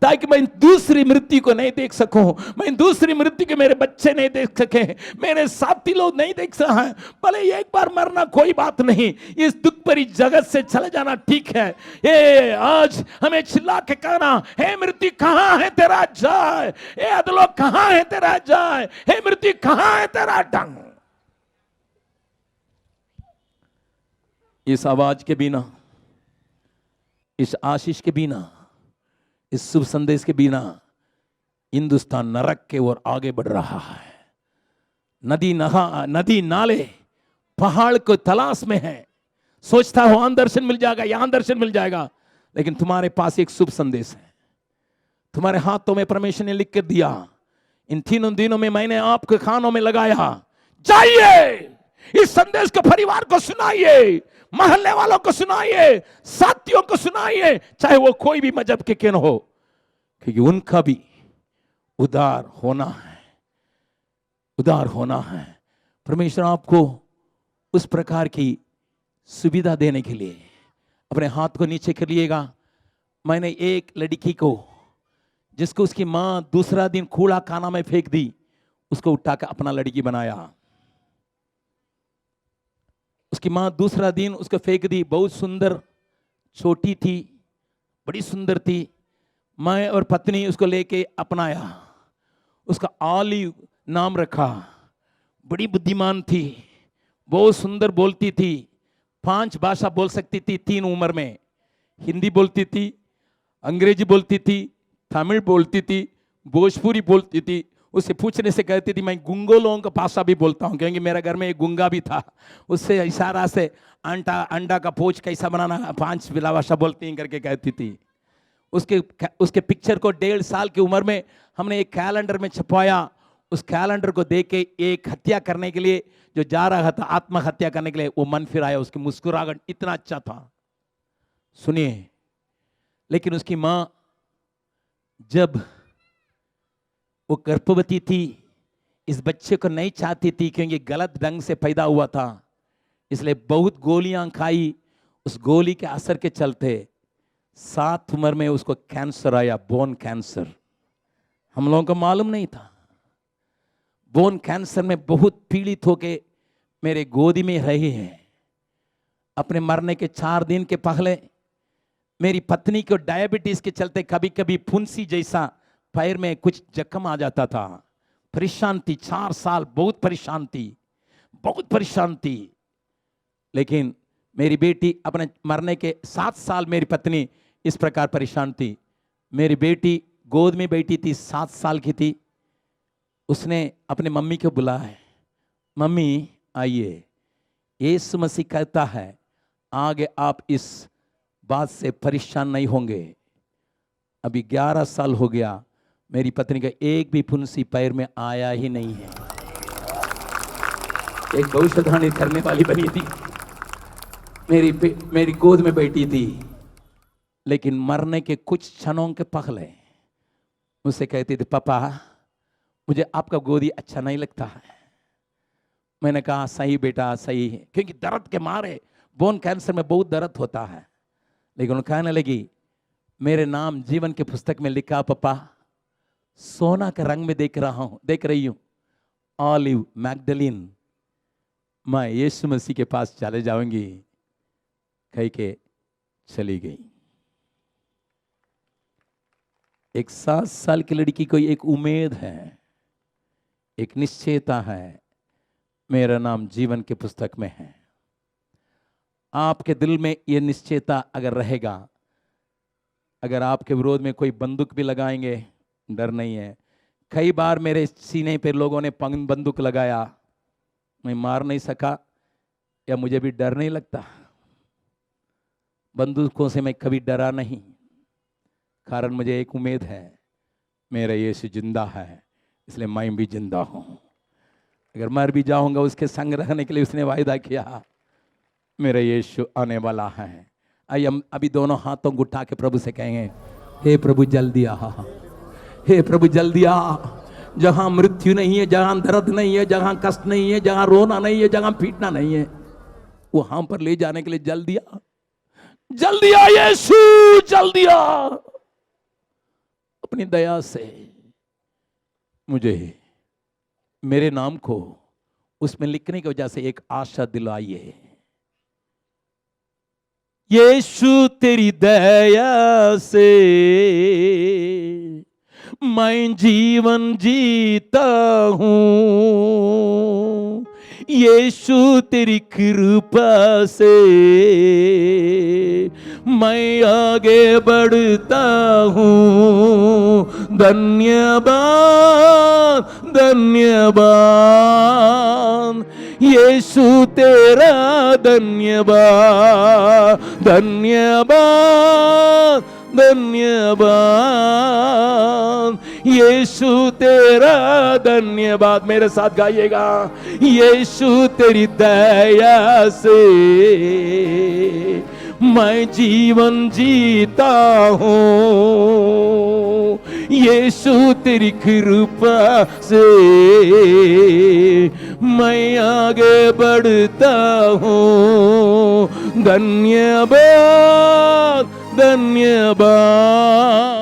ताकि मैं दूसरी मृत्यु को नहीं देख सकूं, मैं दूसरी मृत्यु के मेरे बच्चे नहीं देख सके, मेरे साथी लोग नहीं देख सके। भले एक बार मरना कोई बात नहीं, इस दुख भरी जगत से चले जाना ठीक है। ये आज हमें चिल्ला के कहना, हे मृत्यु कहां है तेरा जाय, हे अधलोक कहां है तेरा जाय, हे मृत्यु कहां है तेरा डंग। इस आवाज के बिना, इस आशीष के बिना, इस शुभ संदेश के बिना हिंदुस्तान नरक के ओर आगे बढ़ रहा है। नदी नाले पहाड़ को तलाश में है, सोचता है वहां दर्शन मिल जाएगा, यहां दर्शन मिल जाएगा, लेकिन तुम्हारे पास एक शुभ संदेश है। तुम्हारे हाथों में परमेश्वर ने लिख कर दिया। इन 3 दिनों में मैंने आपके कानों में लगाया, जाइए इस संदेश को परिवार को सुनाइए, मोहल्ले वालों को सुनाइए, साथियों को सुनाइए, चाहे वो कोई भी मजहब के क्यों हो, क्योंकि उनका भी उदार होना है, उदार होना है। परमेश्वर आपको उस प्रकार की सुविधा देने के लिए अपने हाथ को नीचे कर लिएगा। मैंने एक लड़की को, जिसको उसकी मां दूसरा दिन कूड़ा खाना में फेंक दी, उसको उठाकर अपना लड़की बनाया। उसकी मां दूसरा दिन उसको फेंक दी, बहुत सुंदर छोटी थी, बड़ी सुंदर थी। मैं और पत्नी उसको लेके अपनाया, उसका ऑलिव नाम रखा। बड़ी बुद्धिमान थी, बहुत सुंदर बोलती थी, 5 भाषा बोल सकती थी 3 उम्र में। हिंदी बोलती थी, अंग्रेजी बोलती थी, तमिल बोलती थी, भोजपुरी बोलती थी। उससे पूछने से कहती थी मैं गुंगो लोगों का भाषा भी बोलता हूँ, क्योंकि मेरे घर में एक गुंगा भी था। उससे इशारा से अंडा का पोच कैसा बनाना 5 भाषा बोलती हैं करके कहती थी। उसके पिक्चर को 1.5 साल की उम्र में हमने एक कैलेंडर में छपवाया। उस कैलेंडर को देख के एक हत्या करने के लिए जो जा रहा था, आत्महत्या करने के लिए, वो मन फिर आया। उसकी मुस्कुराहट इतना अच्छा था, सुनिए। लेकिन उसकी मां जब वो गर्भवती थी, इस बच्चे को नहीं चाहती थी, क्योंकि गलत ढंग से पैदा हुआ था, इसलिए बहुत गोलियां खाई। उस गोली के असर के चलते 7 उम्र में उसको कैंसर आया, बोन कैंसर। हम लोगों को मालूम नहीं था। बोन कैंसर में बहुत पीड़ित होके मेरे गोदी में रही है। अपने मरने के 4 दिन के पहले मेरी पत्नी को डायबिटीज के चलते कभी कभी फुंसी जैसा पैर में कुछ जख्म आ जाता था। परेशान थी, 4 साल बहुत परेशान थी, बहुत परेशान थी। लेकिन मेरी बेटी अपने मरने के 7 साल मेरी पत्नी इस प्रकार परेशान थी। मेरी बेटी गोद में बैठी थी, 7 साल की थी। उसने अपने मम्मी को बुलाया, मम्मी आइए, यीशु मसीह कहता है आगे आप इस बात से परेशान नहीं होंगे। अभी 11 साल हो गया, मेरी पत्नी का एक भी फुंसी पैर में आया ही नहीं है। एक भविष्यवाणी करने वाली बनी थी, मेरी गोद में बैठी थी। लेकिन मरने के कुछ क्षणों के पहले मुझसे कहती थी, पापा मुझे आपका गोदी अच्छा नहीं लगता है। मैंने कहा सही बेटा, सही है, क्योंकि दर्द के मारे, बोन कैंसर में बहुत दर्द होता है। लेकिन वो कहने लगी, मेरे नाम जीवन के पुस्तक में लिखा पापा, सोना के रंग में देख रही हूं, ऑलिव मैग्डलिन। मैं यीशु मसीह के पास चले जाऊंगी, कह के चली गई। एक 7 साल की लड़की को एक उम्मीद है, एक निश्चयता है, मेरा नाम जीवन के पुस्तक में है। आपके दिल में यह निश्चयता अगर रहेगा, अगर आपके विरोध में कोई बंदूक भी लगाएंगे, डर नहीं है। कई बार मेरे सीने पे लोगों ने बंदूक लगाया, मैं मार नहीं सका, या मुझे भी डर नहीं लगता। बंदूकों से मैं कभी डरा नहीं, कारण मुझे एक उम्मीद है, मेरा यीशु जिंदा है, इसलिए मैं भी जिंदा हूं। अगर मर भी जाऊंगा, उसके संग रहने के लिए उसने वायदा किया। मेरा यीशु आने वाला है। आइए हम अभी दोनों हाथों को उठा के प्रभु से कहेंगे, हे प्रभु जल्दी आ, हे प्रभु जल्दी आ। जहां मृत्यु नहीं है, जहां दर्द नहीं है, जहां कष्ट नहीं है, जहां रोना नहीं है, जहां पीटना नहीं है, वहां पर ले जाने के लिए जल्दी आ, जल्दी आ यीशु, जल्दी आ। अपनी दया से मुझे मेरे नाम को उसमें लिखने की वजह से एक आशा दिलाइए। यीशु तेरी दया से मैं जीवन जीता हूं, यीशु तेरी कृपा से मैं आगे बढ़ता हूं। धन्यवाद धन्यवाद यीशु तेरा, धन्यवाद धन्यवाद धन्यवाद यीशु तेरा, धन्यवाद। मेरे साथ गाइएगा, यीशु तेरी दया से मैं जीवन जीता हूं, यीशु तेरी कृपा से मैं आगे बढ़ता हूँ। धन्यवाद धन्यवाद।